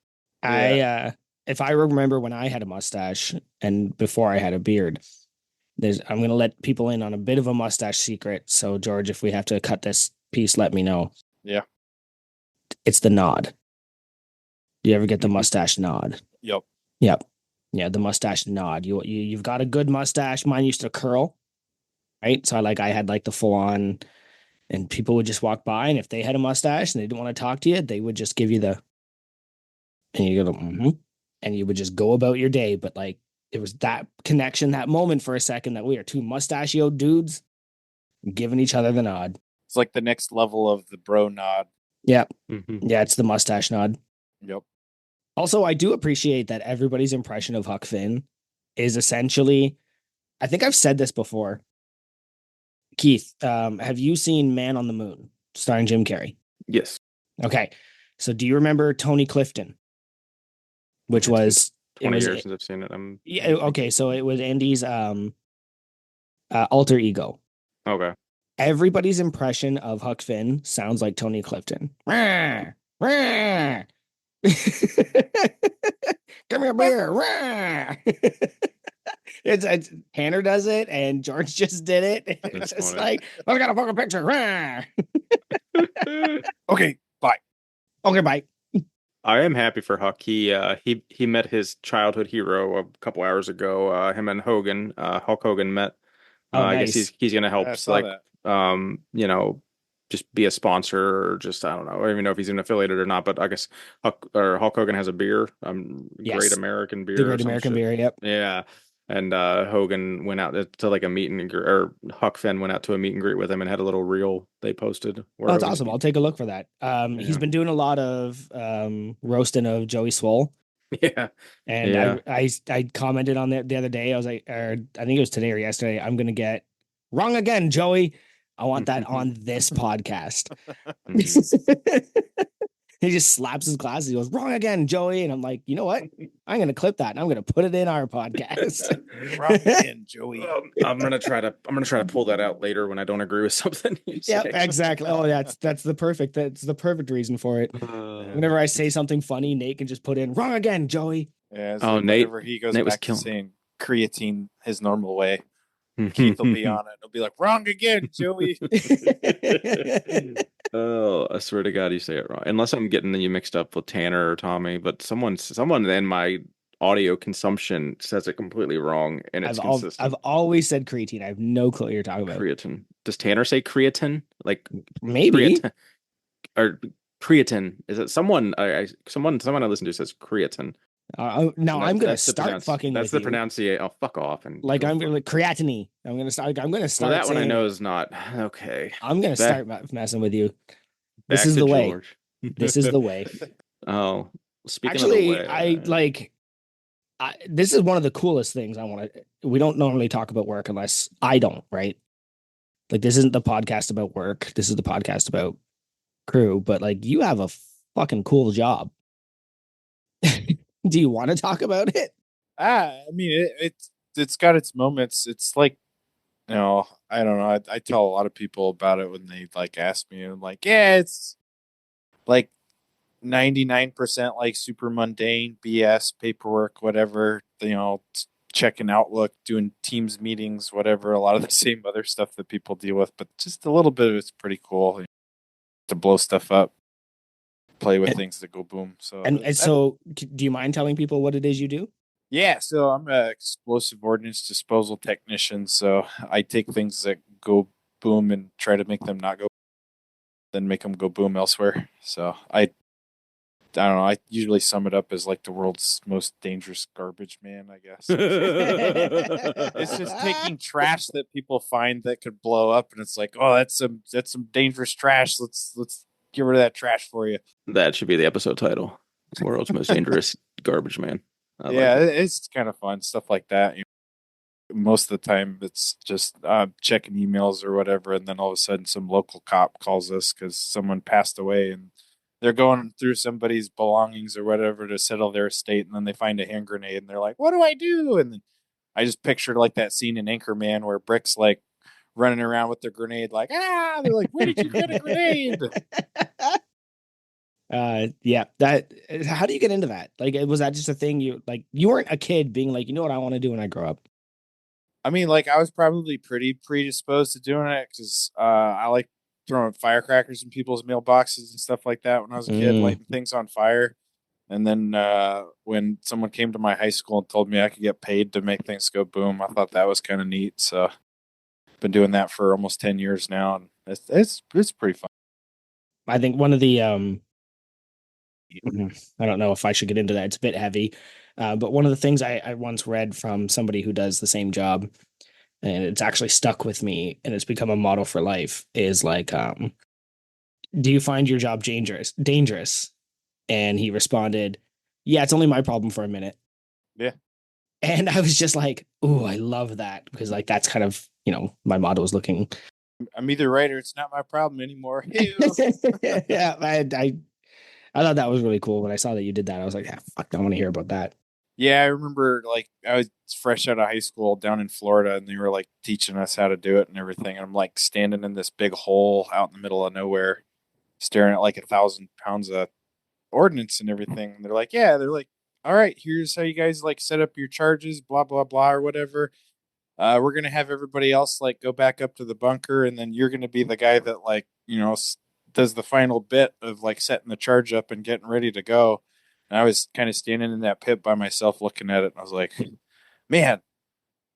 yeah, If I remember when I had a mustache and before I had a beard, I'm gonna let people in on a bit of a mustache secret. So George, if we have to cut this piece, let me know. yeah, It's the nod. Do you ever get the mustache nod? yep, Yep. Yeah, the mustache nod. You've got a good mustache. Mine used to curl, right? So I had like the full on, and people would just walk by, and if they had a mustache and they didn't want to talk to you, they would just give you the, and you go, and you would just go about your day. But like it was that connection, that moment for a second that we are two mustachioed dudes giving each other the nod. it's like the next level of the bro nod. Yep. Mhm. Yeah, it's the mustache nod. Yep. Also, I do appreciate that everybody's impression of Huck Finn is essentially, I think I've said this before. Keith, have you seen Man on the Moon starring Jim Carrey? Yes. Okay. So do you remember Tony Clifton? Which It's been was 20 years since I've seen it. yeah, okay, so it was Andy's alter ego. Okay. Everybody's impression of Huck Finn sounds like Tony Clifton. Rah, rah. Give me a beer. Rah. It's Tanner does it and George just did it. It's That's just funny. like, I got a fucking picture. Rah. Okay, bye. Okay, bye. I am happy for Huck. He met his childhood hero a couple hours ago. Him and Hogan, Hulk Hogan met. Oh, I guess nice. he's gonna help I saw like that. just be a sponsor, or just I don't know. I don't even know if he's even affiliated or not, but I guess Hulk Hogan has a beer, Great Yes. American The beer or Great some American shit. Beer. Yep. Yeah. And Hogan went out to like a meet and greet, or Huck Finn went out to a meet and greet with him and had a little reel they posted where Oh, that's Hogan's awesome. I'll take a look for that. He's yeah. been doing a lot of roasting of Joey Swole. Yeah. And Yeah. I commented on that the other day. I was like, or I think it was today or yesterday. I'm gonna get wrong again, Joey. I want that on this podcast. He just slaps his glasses. He goes, wrong again, Joey. And I'm like, you know what? I'm gonna clip that and I'm gonna put it in our podcast. Wrong again, Joey. I'm gonna try to pull that out later when I don't agree with something you Yep, say. exactly. Oh, that's the perfect reason for it. Whenever I say something funny, Nate can just put in wrong again, Joey. Yeah, it's Oh, like Nate. whenever he goes Nate was back to killing saying creatine his normal way, Keith will be on it. He'll be like, wrong again, Joey. Oh, I swear to God, you say it wrong. Unless I'm getting you mixed up with Tanner or Tommy, but someone in my audio consumption says it completely wrong, and it's I've consistent. always said creatine. I have no clue what you're talking about. Creatine. Does Tanner say creatine? Like Maybe. creatine or creatine? Is it someone? Someone I listen to says creatine, Now and I'm gonna that's the start fucking that's with the you. pronunciation. Oh, fuck off and Like go I'm fuck. like creatinine. I'm gonna Well, start that one I saying know it. is not okay. I'm gonna Back start messing with you. This back is to the way. George. This is the way. Oh, speaking of the Actually, way, this is one of the coolest things I want to. We don't normally talk about work unless I don't, right? Like this isn't the podcast about work. This is the podcast about crew. But like, you have a fucking cool job. Do you want to talk about it? I mean, it's got its moments. It's like, I don't know. I tell a lot of people about it when they like ask me, and I'm like, yeah, it's like 99% like super mundane BS paperwork, whatever, checking Outlook, doing Teams meetings, whatever, a lot of the same other stuff that people deal with, but just a little bit of it's pretty cool to blow stuff up, play with And things that go boom. So and so, do you mind telling people what it is you do? yeah, so I'm an explosive ordnance disposal technician. So I take things that go boom and try to make them not go, then make them go boom elsewhere. So I don't know. I usually sum it up as like the world's most dangerous garbage man, I guess. It's just taking trash that people find that could blow up, and it's like, oh, that's some dangerous trash. Let's get rid of that trash for you. that should be the episode title. World's most dangerous garbage man. I like Yeah, it. it's kind of fun stuff like that. Most of the time, it's just checking emails or whatever, and then all of a sudden, some local cop calls us because someone passed away, and they're going through somebody's belongings or whatever to settle their estate, and then they find a hand grenade, and they're like, "What do I do?" And then I just pictured like that scene in Anchorman where Brick's like running around with their grenade, like, ah, they're like, where did you get a grenade? Yeah, that. How do you get into that? Like, was that just a thing you like? You weren't a kid being like, you know what I want to do when I grow up. I mean, like, I was probably pretty predisposed to doing it because I like throwing firecrackers in people's mailboxes and stuff like that when I was a kid, Mm. lighting things on fire. And then when someone came to my high school and told me I could get paid to make things go boom, I thought that was kind of neat. So I've been doing that for almost 10 years now, and it's pretty fun. I think one of the I don't know if I should get into that. It's a bit heavy, but one of the things I once read from somebody who does the same job, and it's actually stuck with me, and it's become a model for life. Is like, do you find your job dangerous? Dangerous? And he responded, "Yeah, it's only my problem for a minute." Yeah. And I was just like, "Ooh, I love that," because like that's kind of my motto is looking. I'm either right or it's not my problem anymore. Ew. Yeah, I thought that was really cool when I saw that you did that. I was like, yeah, fuck, I want to hear about that. Yeah, I remember like I was fresh out of high school down in Florida and they were like teaching us how to do it and everything. And I'm like standing in this big hole out in the middle of nowhere, staring at like 1,000 pounds of ordnance and everything. And they're like, all right, here's how you guys like set up your charges, blah, blah, blah, or whatever. We're gonna have everybody else like go back up to the bunker, and then you're gonna be the guy that like does the final bit of like setting the charge up and getting ready to go. And I was kind of standing in that pit by myself, looking at it, and I was like, man,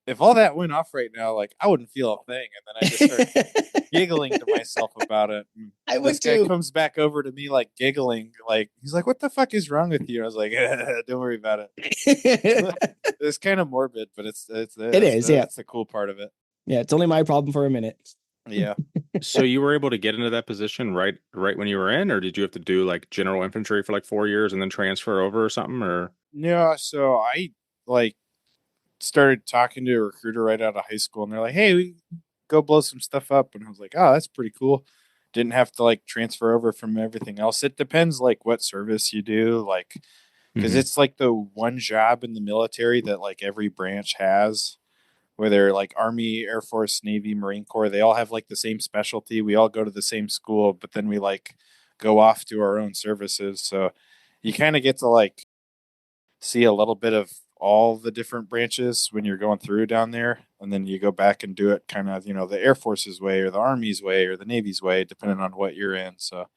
if all that went off right now, like I wouldn't feel a thing. And then I just started giggling to myself about it. And I this would guy too. comes back over to me like giggling, like he's like, "What the fuck is wrong with you?" I was like, "Don't worry about it." It It's kind of morbid, but is, yeah. that's the cool part of it. Yeah, it's only my problem for a minute. Yeah. So you were able to get into that position right when you were in, or did you have to do like general infantry for like 4 years and then transfer over or something? Or No, so I like started talking to a recruiter right out of high school, and they're like, "Hey, we go blow some stuff up," and I was like, "Oh, that's pretty cool." Didn't have to like transfer over from everything else. It depends like what service you do, like because Mhm. it's like the one job in the military that like every branch has, whether like Army, Air Force, Navy, Marine Corps, they all have like the same specialty. We all go to the same school, but then we like go off to our own services. So you kind of get to like see a little bit of all the different branches when you're going through down there. And then you go back and do it kind of, the Air Force's way or the Army's way or the Navy's way, depending on what you're in. So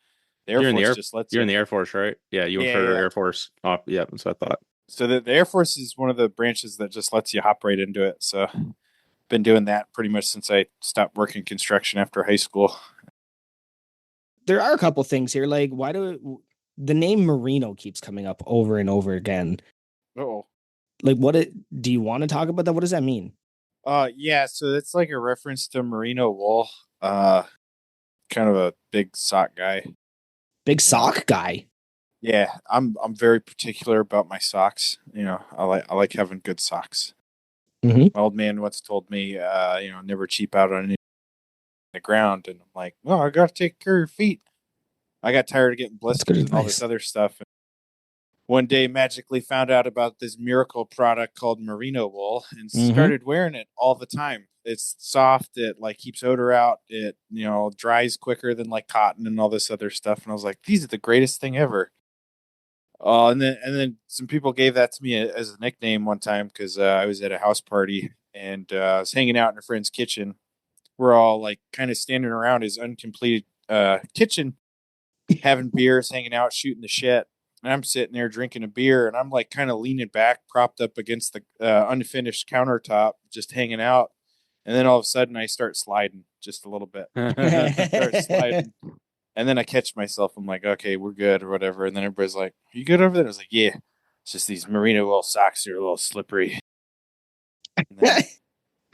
the Air You're in the Force air just lets you're you. in the Air Force, right? Yeah, you and Yeah, Carter yeah. Air Force. Oh, yeah, that's what I thought. So the Air Force is one of the branches that just lets you hop right into it. So been doing that pretty much since I stopped working construction after high school. There are a couple things here. Like, why do the name Merino keeps coming up over and over again? Oh, Like, do you want to talk about that? What does that mean? yeah. So it's like a reference to merino wool. Uh, Kind of a big sock guy. Big You know, sock guy. yeah. I'm very particular about my socks. I like having good socks. Hmm. My old man once told me, never cheap out on any the ground, and I'm like, well, I got to take care of your feet. I got tired of getting That's good blisters and all this advice. other stuff. One day magically found out about this miracle product called merino wool and Hmm. started wearing it all the time. It's soft, it like keeps odor out, it dries quicker than like cotton and all this other stuff. And I was like, these are the greatest thing ever. And then some people gave that to me as a nickname one time because I was at a house party and I was hanging out in a friend's kitchen. We're all like kind of standing around his uncompleted kitchen, having beers, hanging out, shooting the shit. And I'm sitting there drinking a beer, and I'm like kind of leaning back, propped up against the unfinished countertop, just hanging out. And then all of a sudden, I start sliding just a little bit. Start sliding, and then I catch myself. I'm like, okay, we're good or whatever. And then everybody's like, "Are you good over there?" I was like, "Yeah." It's just these merino wool socks are a little slippery.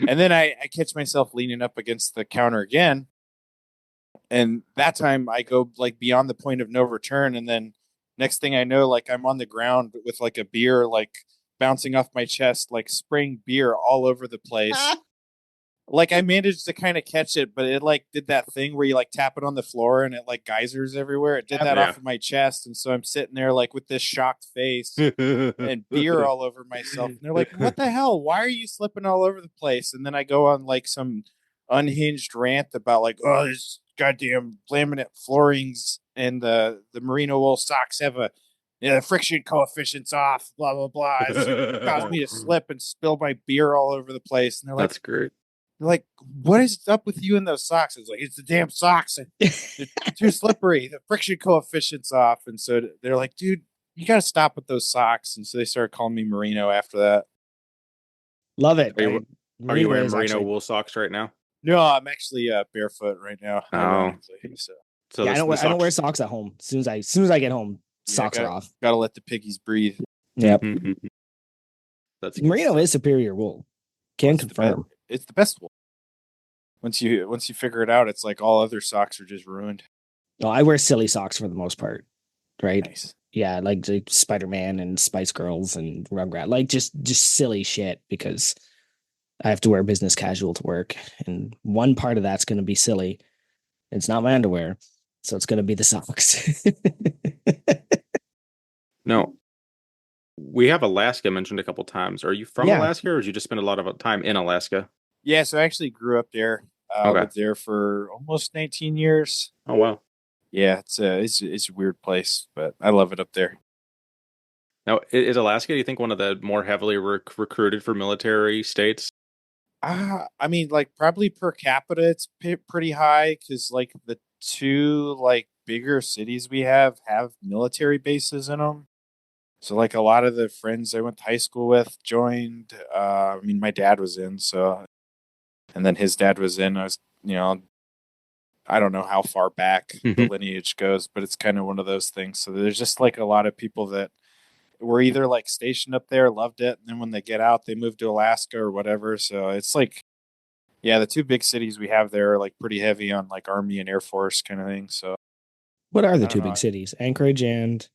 And then I catch myself leaning up against the counter again, and that time I go like beyond the point of no return, and then next thing I know, like I'm on the ground with like a beer like bouncing off my chest, like spraying beer all over the place. Like I managed to kind of catch it, but it like did that thing where you like tap it on the floor and it like geysers everywhere. It did that Yeah. off of my chest, and so I'm sitting there like with this shocked face and beer all over myself. And they're like, "What the hell? Why are you slipping all over the place?" And then I go on like some unhinged rant about like, "Oh, this goddamn laminate floorings and the merino wool socks have a the friction coefficient's off, blah blah blah. It's caused me to slip and spill my beer all over the place." And That's great. they're like, "What is up with you in those socks?" It's like, "It's the damn socks. They're too slippery. The friction coefficient's off." And so they're like, "Dude, you got to stop with those socks." And so they started calling me Merino after that. Love it. Are you Merino wearing is merino actually, wool socks right now? No, I'm actually barefoot right now, Oh, ironically. So so yeah. the I don't wear socks. socks at home. As soon as I get home, yeah, socks are off. gotta let the piggies breathe. Yep. That's good Merino stuff. is superior wool. Well, Can confirm. it's the best one. Once you figure it out, it's like all other socks are just ruined. Well, I wear silly socks for the most part, right? Nice. Yeah, like Spider-Man and Spice Girls and Rugrat, like just silly shit because I have to wear business casual to work, and one part of that's going to be silly. It's not my underwear, so it's going to be the socks. No, we have Alaska mentioned a couple times. Are you from Yeah. Alaska, or did you just spend a lot of time in Alaska? Yeah, so I actually grew up there. Okay. Lived there for almost 19 years. Oh wow. Yeah, it's a weird place, but I love it up there. Now, is Alaska, do you think, one of the more heavily recruited for military states? I mean, like probably per capita, it's pretty high because like the two like bigger cities we have military bases in them. So like a lot of the friends I went to high school with joined. I mean, my dad was in, so and then his dad was in. I don't know how far back the lineage goes, but it's kind of one of those things. So there's just like a lot of people that were either like stationed up there, loved it, and then when they get out, they move to Alaska or whatever. So it's like, yeah, the two big cities we have there are like pretty heavy on like Army and Air Force kind of thing. So What are the I don't two big know. cities? Anchorage and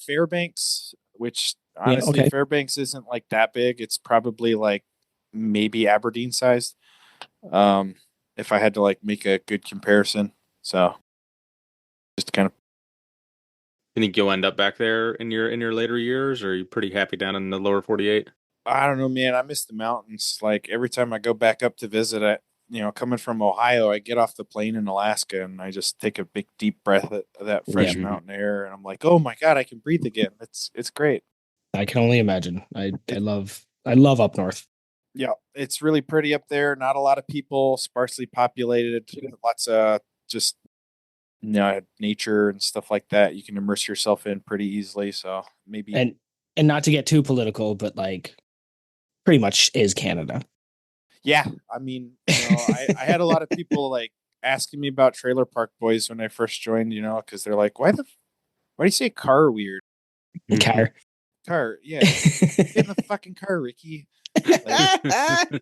Fairbanks, which yeah, honestly, okay. Fairbanks isn't like that big. It's probably like maybe Aberdeen sized. Um, if I had to like make a good comparison. So just kind of, Think you'll end up back there in your later years, or are you pretty happy down in the lower 48? I don't know, man. I miss the mountains. Like every time I go back up to visit, coming from Ohio, I get off the plane in Alaska and I just take a big deep breath of that Yeah, fresh mountain air, and I'm like, oh my god, I can breathe again. It's great. I can only imagine. I It love up north. Yeah, it's really pretty up there. Not a lot of people, sparsely populated, lots of just nature and stuff like that. You can immerse yourself in pretty easily. So maybe And And not to get too political, but like pretty much is Canada. Yeah, I mean, I had a lot of people like asking me about Trailer Park Boys when I first joined, because they're like, why do you say car weird? Car. Car, yeah, get in the fucking car, Ricky. Like, I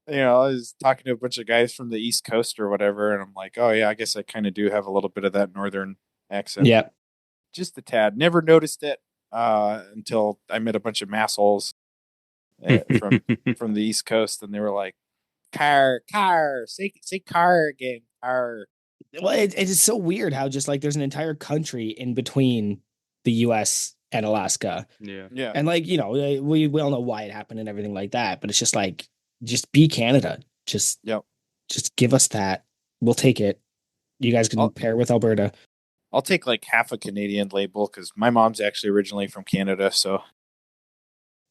was talking to a bunch of guys from the East Coast or whatever, and I'm like, oh yeah, I guess I kind of do have a little bit of that northern accent, Yeah. just a tad. Never noticed it until I met a bunch of massholes from the East Coast, and they were like, car, say car again, car. Well, it is so weird how just like there's an entire country in between the US and Alaska. Yeah. Yeah, And like, we all know why it happened and everything like that, but it's just like just be Canada. Just yep. just give us that. We'll take it. You guys can I'll pair with Alberta. I'll take like half a Canadian label because my mom's actually originally from Canada, so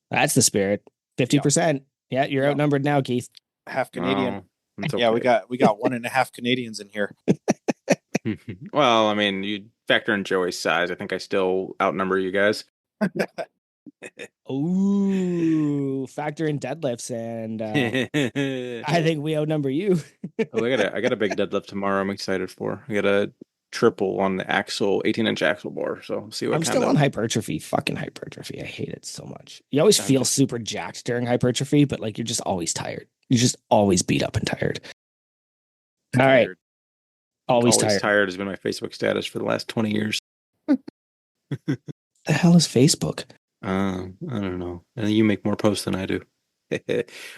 That's the spirit. yeah, 50%. Yeah, you're yeah, outnumbered now, Keith. half Canadian. Oh, it's Yeah, okay. we got 1.5 Canadians in here. Well, I mean, you factor in Joey's size. I think I still outnumber you guys. Ooh, factor in deadlifts, and I think we outnumber you. Oh, I got a big deadlift tomorrow. I'm excited for. I got a triple on the axle, 18-inch axle bar. So see what I'm kind still on of. hypertrophy. Fucking hypertrophy. I hate it so much. You always I'm feel just super jacked during hypertrophy, but like you're just always tired. You're just always beat up and tired. All right. Tired. Always always tired. tired has been my Facebook status for the last 20 years. The hell is Facebook? I don't know. And you make more posts than I do.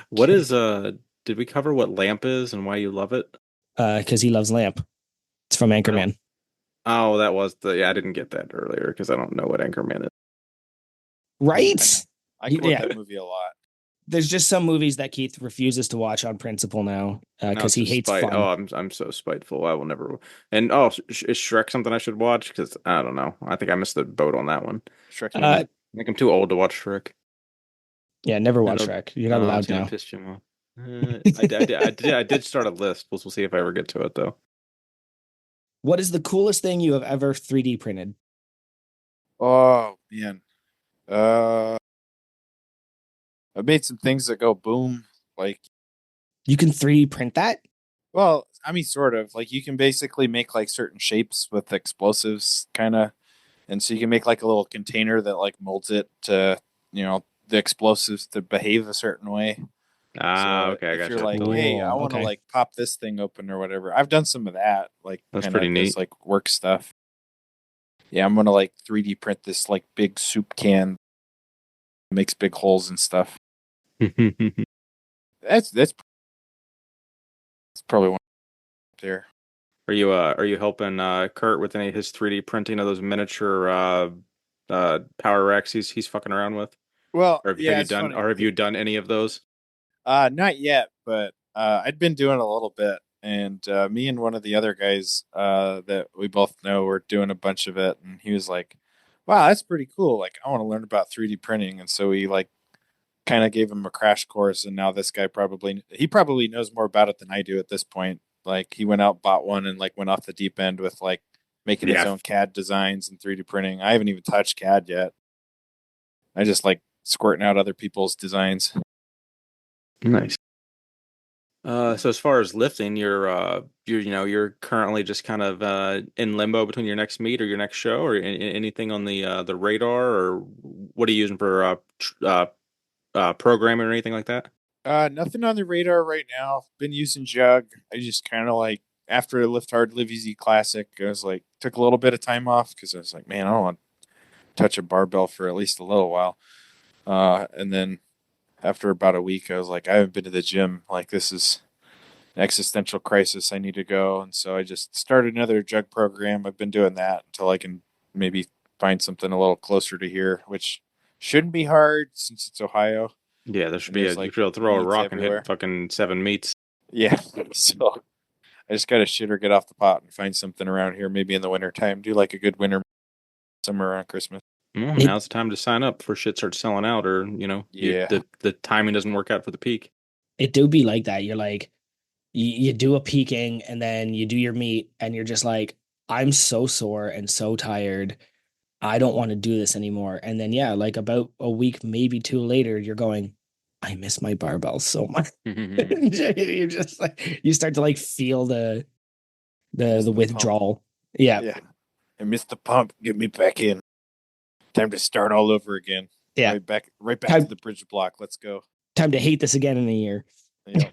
What is did we cover what lamp is and why you love it? Because he loves lamp. It's from I don't. Anchorman. Oh, that was the yeah, I didn't get that earlier because I don't know what Anchorman is. I know. Right? I quote Yeah. that movie a lot. There's just some movies that Keith refuses to watch on principle now Now because it's he just hates spite. Oh, fun. I'm so spiteful. I will never. And oh, is Shrek something I should watch? Because I don't know. I think I missed the boat on that one. Shrek Uh, movie. I think I'm too old to watch Shrek. yeah, never I watch know. Shrek. You're not Oh, it's allowed gonna now. piss Jim off. I did start a list. We'll see if I ever get to it though. What is the coolest thing you have ever 3D printed? Oh man. Uh, I've made some things that go boom. Like, You can 3D print that? well, I mean, sort of. Like, you can basically make like certain shapes with explosives, kind of, and so you can make like a little container that like molds it to, the explosives to behave a certain way. Ah, So okay, I if you're gotcha. like, hey, I Cool. want to Okay. like pop this thing open or whatever, I've done some of that, like That's kind pretty of as neat. like work stuff. Yeah, I'm gonna like 3D print this like big soup can, makes big holes and stuff. That's probably one up there. Are you helping Kurt with any of his 3D printing of those miniature power racks he's fucking around with? Well, Or have yeah, you it's done funny. or have you done any of those? Not yet, but I'd been doing a little bit, and me and one of the other guys that we both know were doing a bunch of it, and he was like, "Wow, that's pretty cool. Like, I want to learn about 3D printing." And so we like kind of gave him a crash course, and now this guy probably knows more about it than I do at this point. Like, he went out, bought one, and like went off the deep end with like making his Yeah. own CAD designs and 3D printing. I haven't even touched CAD yet. I just like squirting out other people's designs. Nice. So as far as lifting, you're currently just kind of in limbo between your next meet or your next show, or anything on the radar, or what are you using for programming or anything like that? Nothing on the radar right now. Been using Jug. I just kind of like after a Lift Hard, Live Easy Classic, I was like took a little bit of time off because I was like, man, I don't want to touch a barbell for at least a little while. And then after about a week, I was like, I haven't been to the gym. Like this is an existential crisis. I need to go, and so I just started another Jug program. I've been doing that until I can maybe find something a little closer to here, which shouldn't be hard since it's Ohio Yeah, there should and be a there's you like should be able to throw a meets rock and hit everywhere. fucking 7 meets. Yeah. So I just got to shit or get off the pot and find something around here, maybe in the winter time. Do like a good winter somewhere around Christmas. Well, It now's the time to sign up before shit starts selling out, or Yeah. the timing doesn't work out for the peak. it do be like that. You're like you do a peaking and then you do your meet and you're just like, I'm so sore and so tired. I don't want to do this anymore. And then yeah, like about a week, maybe two later, you're going, I miss my barbell so much. You just like you start to like feel Miss the the pump. withdrawal. Yeah. Yeah. I missed the pump. Get me back in. Time to start all over again. Yeah. Right back to Time the bridge block. Let's go. time to hate this again in a year. Yeah.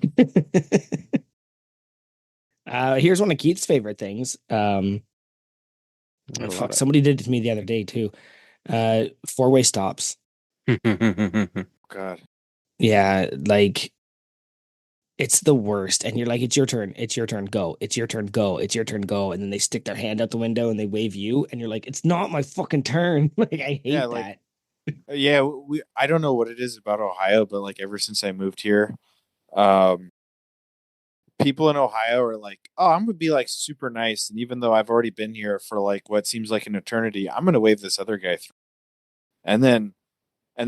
Here's one of Keith's favorite things. What a lot Fuck, somebody did it to me the other day too. Four-way stops. of. God. Yeah, like it's the worst. And you're like, it's your turn, go, it's your turn, go, it's your turn, go. And then they stick their hand out the window and they wave you, and you're like, it's not my fucking turn. Like, I Yeah, hate like that. yeah, I don't know what it is about Ohio, but like ever since I moved here, um people in Ohio are like, "Oh, I'm gonna be like super nice," and even though I've already been here for like what seems like an eternity, I'm gonna wave this other guy through. And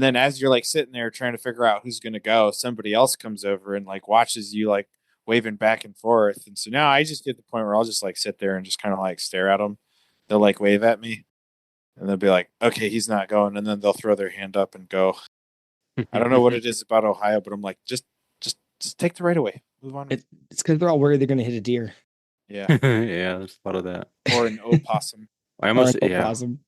then as you're like sitting there trying to figure out who's gonna go, somebody else comes over and like watches you like waving back and forth. And so now I just get to the point where I'll just like sit there and just kind of like stare at them. They'll like wave at me, and they'll be like, "Okay, he's not going," and then they'll throw their hand up and go. I don't know what it is about Ohio, but I'm like, just take the right away, move on. It's because they're all worried they're gonna hit a deer Yeah, Yeah, there's a lot of that. or an opossum. I or an almost, yeah, opossum.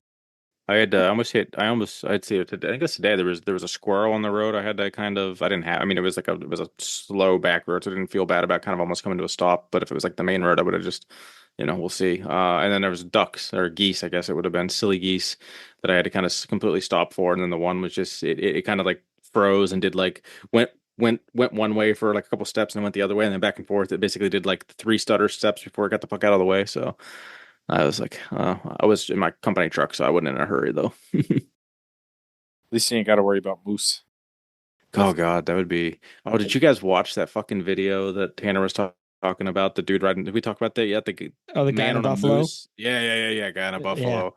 I had I'd say it today. I think it's today. There was a squirrel on the road. I had to kind of, I didn't have, I mean, it was a slow back road, so I didn't feel bad about kind of almost coming to a stop. But if it was like the main road, I would have just, we'll see. And then there was ducks or geese, I guess it would have been silly geese that I had to kind of completely stop for. And then the one was just, it kind of like froze and did like, went one way for like a couple steps and then went the other way and then back and forth. It basically did like three stutter steps before it got the fuck out of the way. So I was like, I was in my company truck, so I wasn't in a hurry though. At least you ain't got to worry about moose. Oh God, that would be. Oh, did you guys watch that fucking video that Tanner was talking about? The dude riding. Did we talk about that yet? Oh, the guy in Man a on a buffalo. moose. Yeah. Guy on a Yeah, buffalo.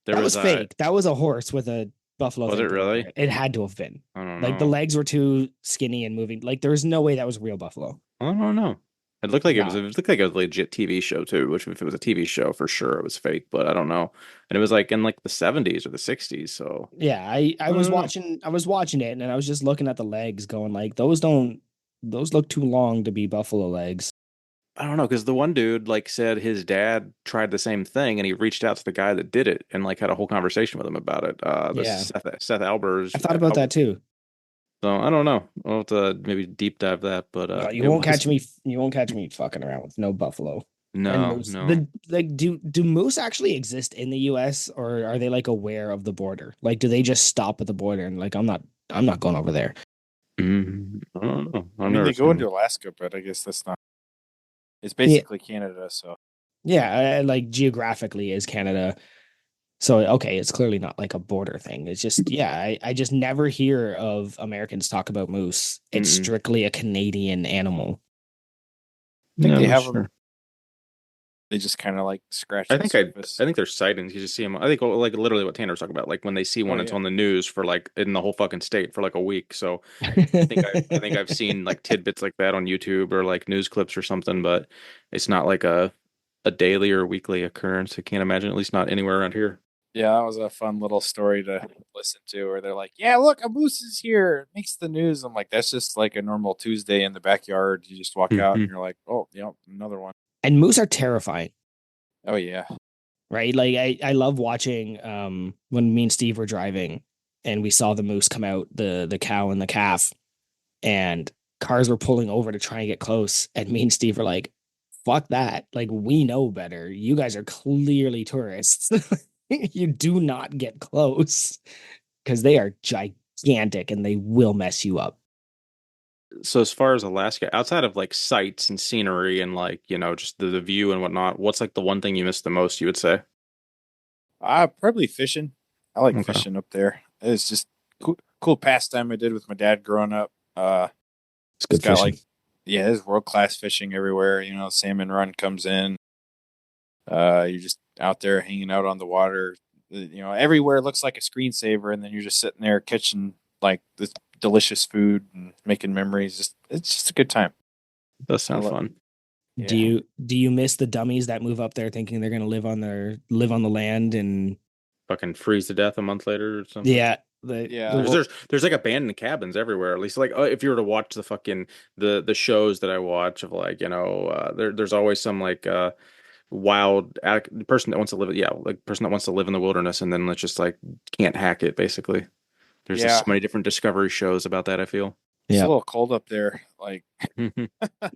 There that was was fake. That was a horse with a buffalo Was thing it put over really? it. It had to have been. I don't Like the know. legs were too skinny and moving. Like there was no way that was real buffalo. I don't know. It looked like it was. Nah. It looked like a legit TV show too. Which, if it was a TV show, for sure it was fake. But I don't know. And it was like in like the '70s or the '60s. So Yeah, I I was don't know. watching it and I was just looking at the legs going like those look too long to be buffalo legs. I don't know because the one dude like said his dad tried the same thing and he reached out to the guy that did it and like had a whole conversation with him about it. The Yeah. Seth Albers. I thought about that too. So I don't know. I'll have to maybe deep dive that, but No, it was you won't catch me fucking around with no buffalo and no, moose. no. The like do moose actually exist in the US or are they like aware of the border? Like do they just stop at the border and like I'm not going over there. I don't know. I I've mean, never they go seen into them. Alaska, but I guess that's not. It's Yeah. basically Canada, so Yeah, like geographically is Canada. So okay, it's clearly not like a border thing. It's just yeah, I just never hear of Americans talk about moose. It's Mm-mm. strictly a Canadian animal. I think Yeah, they I'm not have them. sure. They just kind of like scratch I the think I surface. I think there's sightings. You just see them. I think like literally what Tanner was talking about. Like when they see Oh one, it's yeah, on the news for like in the whole fucking state for like a week. So I think I've seen like tidbits like that on YouTube or like news clips or something, but it's not like a daily or weekly occurrence. I can't imagine, at least not anywhere around here. yeah. That was a fun little story to listen to. Where they're like, "Yeah, look, a moose is here. It makes the news." I'm like, "That's just like a normal Tuesday in the backyard. You just walk out and Mhm. you're like, oh, yep, another one." And moose are terrifying, Oh yeah, right? Like I love watching when me and Steve were driving and we saw the moose come out, the cow and the calf, and cars were pulling over to try and get close. And me and Steve were like, fuck that. Like, we know better. You guys are clearly tourists. You do not get close because they are gigantic and they will mess you up. So as far as Alaska, outside of like sights and scenery and like, just the view and whatnot, what's like the one thing you miss the most, you would say? probably fishing. I like Okay. fishing up there. It's just cool pastime I did with my dad growing up. It's It's good got fishing. like yeah, there's world class fishing everywhere. Salmon run comes in. You're just out there hanging out on the water. Everywhere looks like a screensaver, and then you're just sitting there catching like this delicious food and making memories. It's just a good time. It does I sound love, fun. yeah. Do you miss the dummies that move up there thinking they're gonna live on the land and fucking freeze to death a month later or something. Yeah, Yeah. There's like abandoned cabins everywhere. At least like if you were to watch the fucking the shows that I watch of like there's always some like person that wants to live like person that wants to live in the wilderness and then let's just like can't hack it basically. There's just so Yeah. many different Discovery shows about that, I feel. It's a yeah. little cold up there. Like,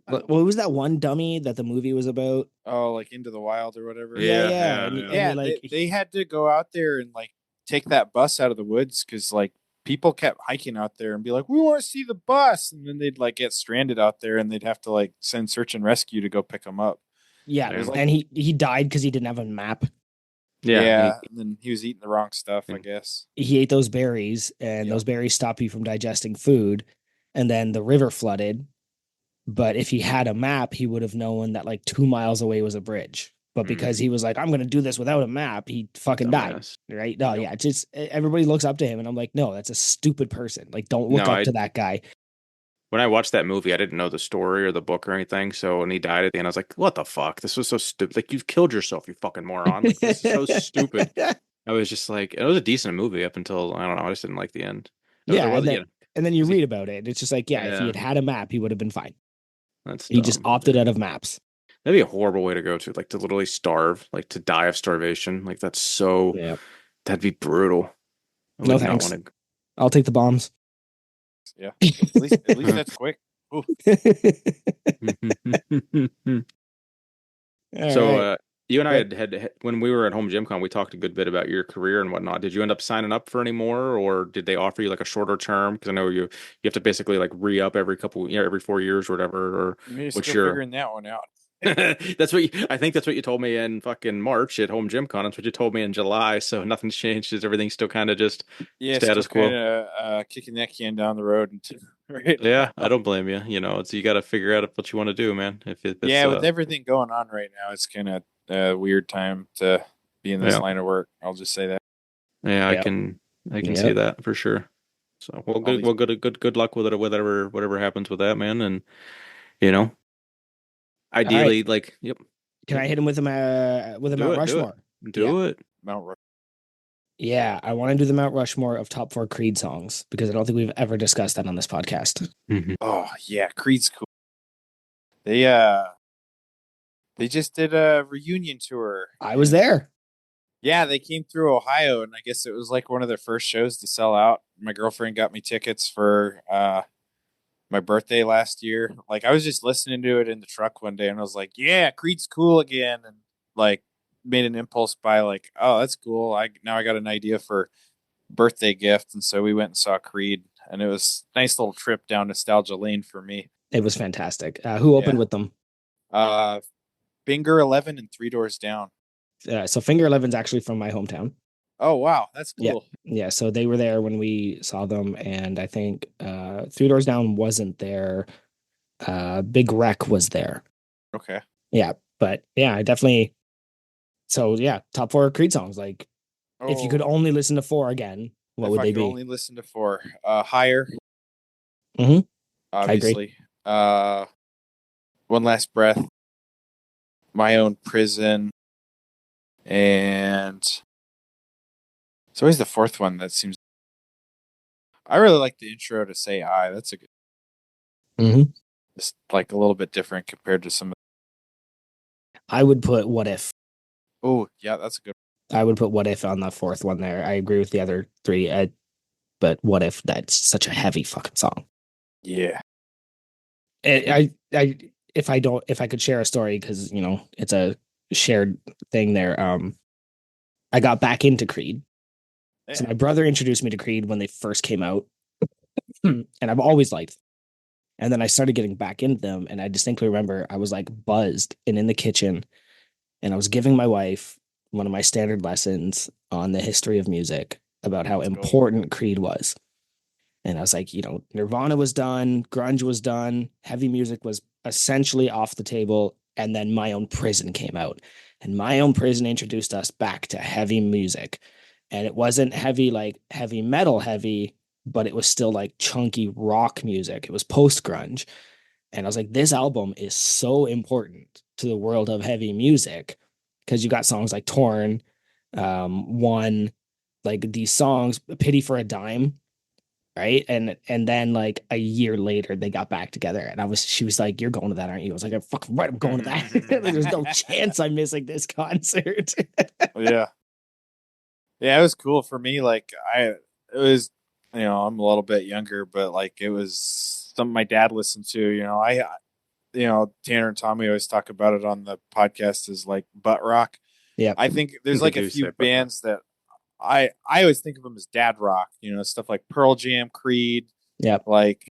What was that one dummy that the movie was about? oh, like Into the Wild or whatever. Yeah, Yeah, yeah, yeah, and yeah. he Yeah, like they had to go out there and like take that bus out of the woods because like people kept hiking out there and be like, "We want to see the bus," and then they'd like get stranded out there and they'd have to like send search and rescue to go pick them up. yeah, It was Yeah. like, and he died because he didn't have a map. Yeah, yeah, and then he was eating the wrong stuff, I and- guess. He ate those berries, and Yeah. those berries stop you from digesting food. And then the river flooded. But if he had a map, he would have known that like 2 miles away was a bridge. But because he was like, I'm going to do this without a map, he fucking died. dumbass. Right? No, Yep. yeah. Just everybody looks up to him. And I'm like, no, that's a stupid person. Like, don't look No, up to that guy. when I watched that movie, I didn't know the story or the book or anything. So when he died at the end, I was like, "What the fuck? This was so stupid! Like you've killed yourself, you fucking moron! Like this is so stupid." I was just like, it was a decent movie up until I don't know. I just didn't like the end. There Yeah. was, And then you was he- read about it. It's just like, yeah, if he yeah, had a map, he would have been fine. that's He just dumb. opted out of maps. That'd be a horrible way to go to, like to literally starve, like to die of starvation. Like that's so. Yeah. That'd be brutal. I No would not thanks. want I'll take the bombs. Yeah, at least that's quick. Ooh. to. All So, right. you and I But- had when we were at home Gym Con, we talked a good bit about your career and whatnot. Did you end up signing up for any more, or did they offer you like a shorter term? Because I know you have to basically like re-up every 4 years or whatever. Or You're what's still your figuring that one out. I think that's what you told me in fucking March at home Gym Con. That's what you told me in July. So nothing's changed. Is everything still kind of just Yeah, status still quo? kind of kicking that can down the road. Right. Yeah, I don't blame you. You know, you got to figure out what you want to do, man. If it's Yeah, with everything going on right now, it's kind of a weird time to be in this Yeah. line of work. I'll just say that. yeah, Yeah. I can Yeah. see that for sure. So well, good luck with it, whatever happens with that, man. And you know, ideally, like, yep, Can I hit him with a do Mount it, Rushmore? do it. Mount Rushmore. Yeah, I want to do the Mount Rushmore of top 4 Creed songs because I don't think we've ever discussed that on this podcast. Oh yeah, Creed's cool. They just did a reunion tour. I was there. Yeah, they came through Ohio, and I guess it was like one of their first shows to sell out. My girlfriend got me tickets for my birthday last year. Like I was just listening to it in the truck one day, and I was like, "Yeah, Creed's cool again," and like made an impulse buy. Like, "Oh, that's cool." I got an idea for birthday gift, and so we went and saw Creed, and it was a nice little trip down nostalgia lane for me. It was fantastic. Who opened Yeah. with them? Finger 11 and Three Doors Down. So Finger Eleven's actually from my hometown. Oh wow, that's Yeah. cool. Yeah, so they were there when we saw them, and I think Three Doors Down wasn't there. Big Wreck was there. Okay. Yeah, but yeah, I definitely. So yeah, top 4 Creed songs. Like, if you could Oh, only listen to 4 again, what if would I they could be? only listen to 4, Higher. Mhm. I agree. Obviously. One Last Breath. My Own Prison. And it's always the 4th one that seems. I really like the intro to Say I. That's a good. Mhm. It's like a little bit different compared to some. I would put What If. Oh yeah, that's a good. I would put What If on the 4th one there. I agree with the other 3. But What If? That's such a heavy fucking song. Yeah. If I could share a story, because it's a shared thing there. I got back into Creed. So my brother introduced me to Creed when they first came out, and I've always liked them. And then I started getting back into them, and I distinctly remember I was like buzzed and in the kitchen, and I was giving my wife one of my standard lessons on the history of music about how Let's go. important Creed was. And I was like, Nirvana was done, grunge was done, heavy music was essentially off the table, and then My Own Prison came out. And My Own Prison introduced us back to heavy music. And it wasn't heavy like heavy metal heavy, but it was still like chunky rock music. It was post grunge. And I was like, this album is so important to the world of heavy music because you got songs like Torn, One, like these songs, Pity for a Dime, right? And then like a year later they got back together, and she was like, "You're going to that, aren't you?" I was like, "I'm fucking right, I'm going to that." There's no chance I'm missing this concert. Yeah. Yeah, it was cool for me. Like it was, I'm a little bit younger, but like it was something my dad listened to. Tanner and Tommy always talk about it on the podcast is like butt rock. Yep. I think there's They like a do few say, but bands that I always think of them as dad rock. Stuff like Pearl Jam, Creed, Yep. like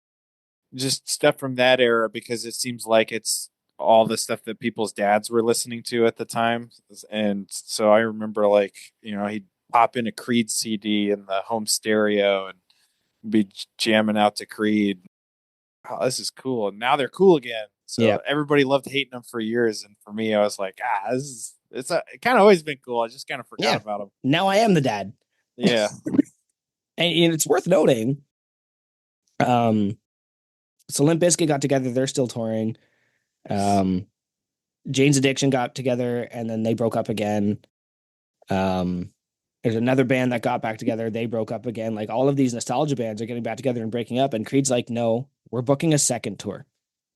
just stuff from that era because it seems like it's all the stuff that people's dads were listening to at the time. And so I remember like, he'd pop in a Creed CD in the home stereo and be jamming out to Creed. Oh, this is cool. And now they're cool again. So Yep. everybody loved hating them for years. And for me, I was like, it kind of always been cool. I just kind of forgot Yeah. about them. Now I am the dad. Yeah. And it's worth noting. So Limp Bizkit got together, they're still touring. Um, Jane's Addiction got together and then they broke up again. Um, there's another band that got back together, they broke up again. Like all of these nostalgia bands are getting back together and breaking up, and Creed's like, no, we're booking a second tour.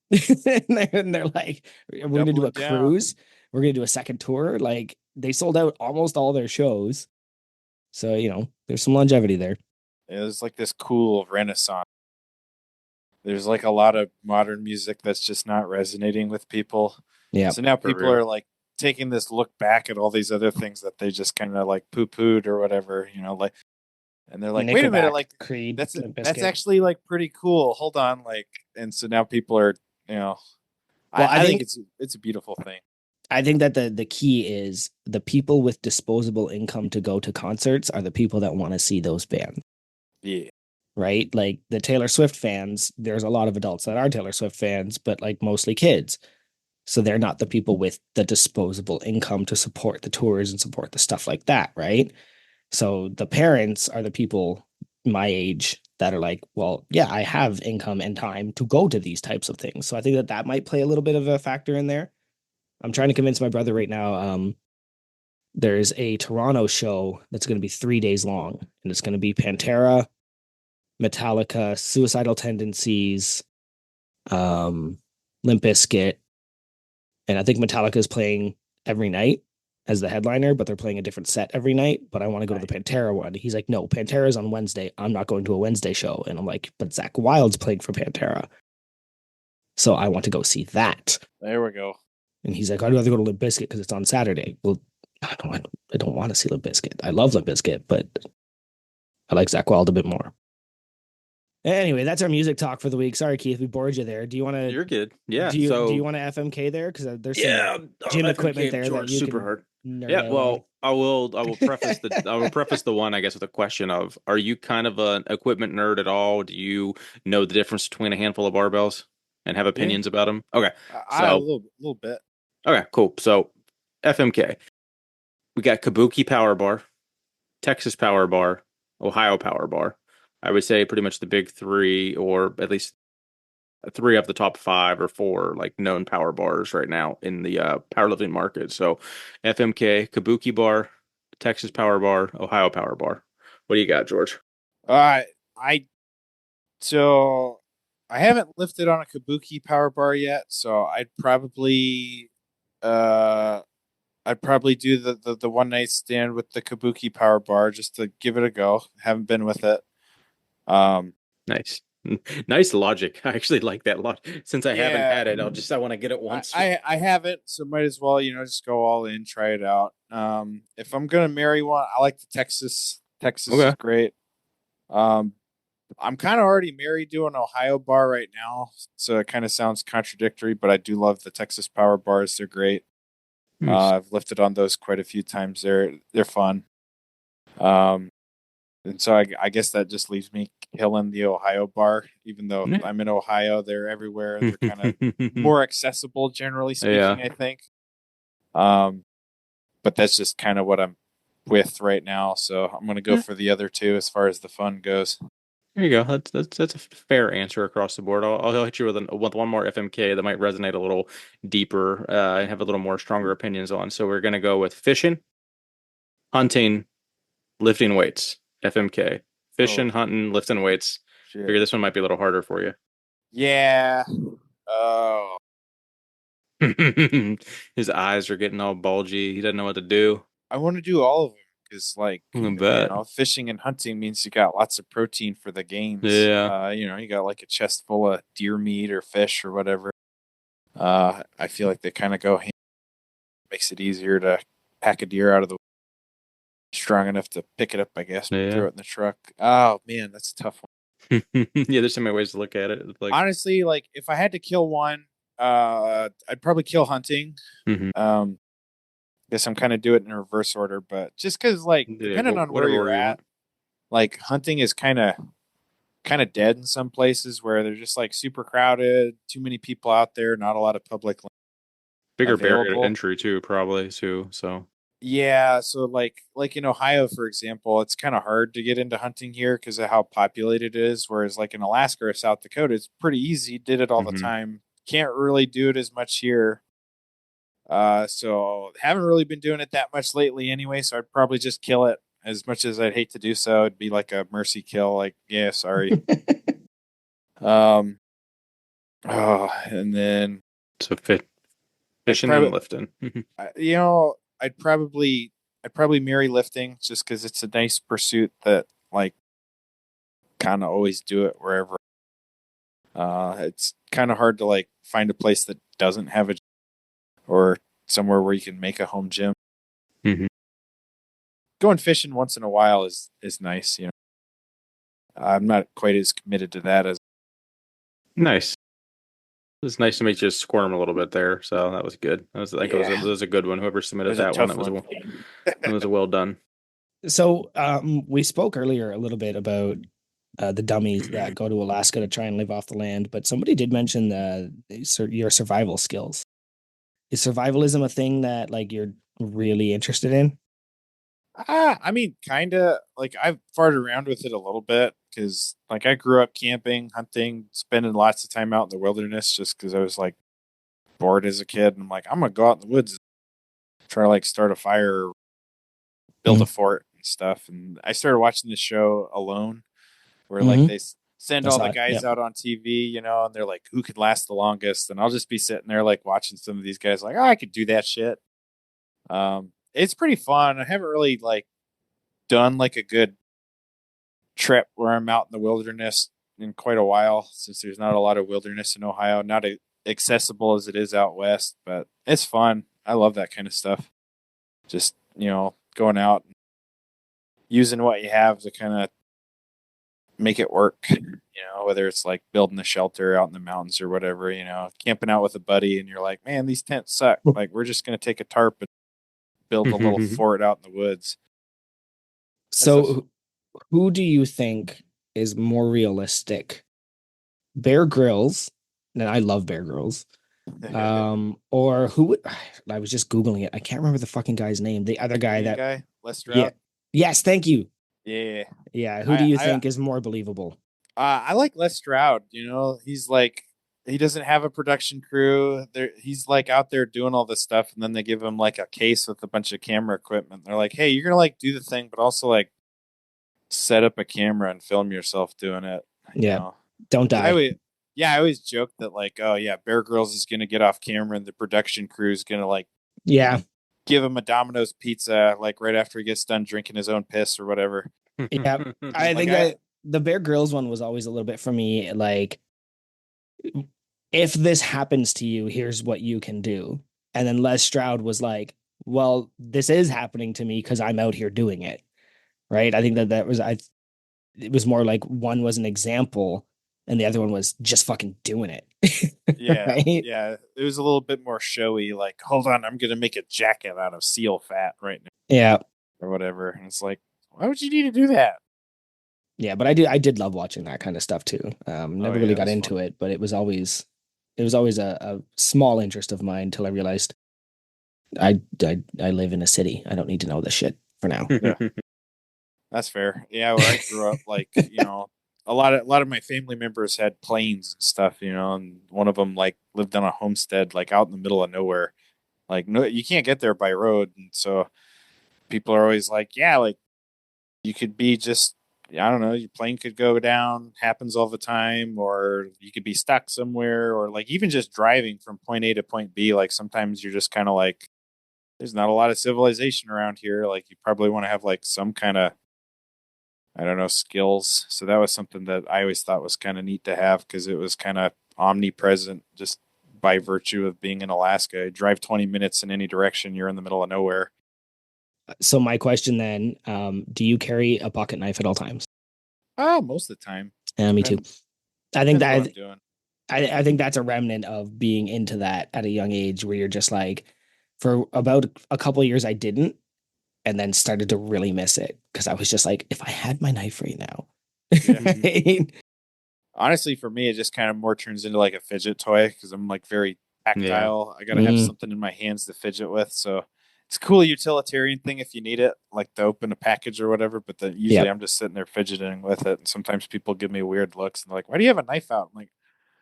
And they're like, we're gonna do a Doubling down. cruise, we're gonna do a second tour. Like they sold out almost all their shows. So, there's some longevity there. It was like this cool renaissance. There's like a lot of modern music that's just not resonating with people. Yeah. So now for people real. are like taking this look back at all these other things that they just kind of like poo-pooed or whatever, like, and they're like, wait a minute, Nickelback, like Creed, Limp that's Bizkit. actually like pretty cool. Hold on, like, and so now people are, Well, I think it's a beautiful thing. I think that the key is the people with disposable income to go to concerts are the people that want to see those bands, Yeah. right? Like the Taylor Swift fans, there's a lot of adults that are Taylor Swift fans, but like mostly kids. So they're not the people with the disposable income to support the tours and support the stuff like that, right? So the parents are the people my age that are like, well, yeah, I have income and time to go to these types of things. So I think that that might play a little bit of a factor in there. I'm trying to convince my brother right now. There's a Toronto show that's going to be 3 days long, and it's going to be Pantera, Metallica, Suicidal Tendencies, um, Limp Bizkit, and I think Metallica is playing every night as the headliner, but they're playing a different set every night. But I want to go to the Pantera one. He's like, no, Pantera is on Wednesday. I'm not going to a Wednesday show. And I'm like, but Zach Wild's playing for Pantera, so I want to go see that. There we go. And he's like, I'd rather go to Limp Bizkit because it's on Saturday. Well, I don't want to see Limp Bizkit. I love Limp Bizkit, but I like Zach Wild a bit more. Anyway, that's our music talk for the week. Sorry, Keith, we bored you there. Do you want to? You're good. Yeah. Do you So want to FMK there? Because there's yeah, some gym equipment FMK there that George you super can hard. nerd Yeah, out on. well, I will preface the one, I guess, with a question of, are you kind of an equipment nerd at all? Do you know the difference between a handful of barbells and have Yeah. opinions about them? Okay. A So, little bit. okay, cool. So, FMK. We got Kabuki Power Bar, Texas Power Bar, Ohio Power Bar. I would say pretty much the big three, or at least three of the top five or four like known power bars right now in the powerlifting market. So FMK, Kabuki Bar, Texas Power Bar, Ohio Power Bar. What do you got, George? Uh, I so I haven't lifted on a Kabuki power bar yet, so uh I'd probably do the one night stand with the Kabuki power bar just to give it a go. Haven't been with it. Um Nice. Nice logic. I actually like that lot. Since I haven't yeah, had it, I want to get it once. I haven't, so might as well, just go all in, try it out. If I'm gonna marry one, I like the Texas. Texas is Okay. great. Um I'm kind of already married to an Ohio bar right now, so it kind of sounds contradictory, but I do love the Texas power bars. They're great. Nice. I've lifted on those quite a few times. They're fun. Um, and so I guess that just leaves me killing the Ohio bar, even though Yeah. I'm in Ohio. They're everywhere. They're kind of more accessible, generally Yeah. speaking, I think. Um, but that's just kind of what I'm with right now. So I'm going to go Yeah. for the other two as far as the fun goes. There you go. That's a fair answer across the board. I'll hit you with one more FMK that might resonate a little deeper and have a little more stronger opinions on. So we're gonna go with fishing, hunting, Lifting weights, FMK. Oh Fishing, hunting, lifting weights. shit. Figure this one might be a little harder for you. Yeah. Oh, His eyes are getting all bulgy. He doesn't know what to do. I want to do all of them because, like, I bet. fishing and hunting means you got lots of protein for the gains. Yeah. You got like a chest full of deer meat or fish or whatever. I feel like they kind of go hand. Makes it easier to pack a deer out of the strong enough to pick it up, I guess, throw Yeah. it in the truck. Oh man, that's a tough one. Yeah, there's so many ways to look at it. It's like, Honestly, like if I had to kill one, I'd probably kill hunting. mhm. Um, Guess I'm kind of do it in reverse order, but just because like Yeah, depending on where whatever you're order you at, want. like hunting is kind of dead in some places where they're just like super crowded, too many people out there, not a lot of public land Bigger barrier to available. entry too, probably too. So, Yeah, so like in Ohio, for example, it's kind of hard to get into hunting here because of how populated it is. Whereas like in Alaska or South Dakota, it's pretty easy. Did it all the mhm. time. Can't really do it as much here. So haven't really been doing it that much lately anyway. So I'd probably just kill it. As much as I'd hate to do so, it'd be like a mercy kill. Like, yeah, sorry. Um. Oh, and then So I'd fishing probably, and lifting. I'd probably marry lifting just because it's a nice pursuit that like kind of always do it wherever. It's kind of hard to like find a place that doesn't have a or somewhere where you can make a home gym. Mhm. Going fishing once in a while is nice. I'm not quite as committed to that as Nice. It's nice to make you squirm a little bit there. So that was good. That was like yeah. that was a good one. Whoever It submitted was a that one, tough one. that was well done. So we spoke earlier a little bit about the dummies that go to Alaska to try and live off the land, but somebody did mention your survival skills. Is survivalism a thing that like you're really interested in? I mean, kind of like I've farted around with it a little bit because like I grew up camping, hunting, spending lots of time out in the wilderness just because I was like bored as a kid. And I'm like, I'm gonna go out in the woods, try to like start a fire, build a Mm-hmm. fort and stuff. And I started watching this show Alone, where like Mm-hmm. send I all saw the it. guys Yep. out on TV, and they're like, who could last the longest? And I'll just be sitting there like watching some of these guys, like, oh, I could do that shit. It's pretty fun. I haven't really like done like a good trip where I'm out in the wilderness in quite a while since there's not a lot of wilderness in Ohio, not accessible as it is out west, but it's fun. I love that kind of stuff. Just, going out and using what you have to kind of make it work, whether it's like building a shelter out in the mountains or whatever, camping out with a buddy and you're like, man, these tents suck. Like, we're just going to take a tarp and build a little fort out in the woods. That's a, So who do you think is more realistic? Bear Grylls, and I love Bear Grylls. Or who would I was just Googling it. I can't remember the fucking guy's name. The other guy green that guy, Les yeah. Stroud. Yes, thank you. Yeah. Yeah, who do I, you I think is more believable? I like Les Stroud. He's like he doesn't have a production crew. He's like out there doing all this stuff, and then they give him like a case with a bunch of camera equipment. They're like, "Hey, you're gonna like do the thing, but also like set up a camera and film yourself doing it." You Yeah, know, don't because I die. always, yeah, I always joke that like, oh yeah, Bear Grylls is gonna get off camera, and the production crew is gonna like Yeah, give him a Domino's pizza like right after he gets done drinking his own piss or whatever. yeah. I Like think I, that the Bear Grylls one was always a little bit for me like if this happens to you, here's what you can do. And then Les Stroud was like, well, this is happening to me because I'm out here doing it. Right. I think that was it was more like one was an example and the other one was just fucking doing it. Yeah, Right. yeah. It was a little bit more showy. Like, hold on, I'm gonna make a jacket out of seal fat right now, Yeah. or whatever. And it's like, why would you need to do that? Yeah. But I did love watching that kind of stuff too. Oh Never yeah, really it got was fun. into it, but it was always a small interest of mine until I realized I live in a city. I don't need to know this shit for now. Yeah, that's fair. Yeah, where I grew up, like a lot of my family members had planes and stuff, and one of them like lived on a homestead, like out in the middle of nowhere. Like, no, you can't get there by road, and so people are always like, yeah, like You could be just, I don't know, your plane could go down, happens all the time, or you could be stuck somewhere, or like even just driving from point A to point B. Like sometimes you're just kind of like, there's not a lot of civilization around here. Like you probably want to have like some kind of, I don't know, skills. So that was something that I always thought was kind of neat to have because it was kind of omnipresent just by virtue of being in Alaska. You drive 20 minutes in any direction, you're in the middle of nowhere. So my question then, do you carry a pocket knife at all times? Oh, most of the time. Me too. Depends, I think depends what that I'm doing. I think that's a remnant of being into that at a young age where you're just like, for about a couple of years, I didn't, and then started to really miss it because I was just like, if I had my knife right now. Yeah. Right? Honestly, for me, it just kind of more turns into like a fidget toy because I'm like very Yeah. tactile. I got to have Mm, something in my hands to fidget with. So it's a cool utilitarian thing if you need it, like to open a package or whatever. But then usually yep. I'm just sitting there fidgeting with it. And sometimes people give me weird looks and they're like, why do you have a knife out? I'm like,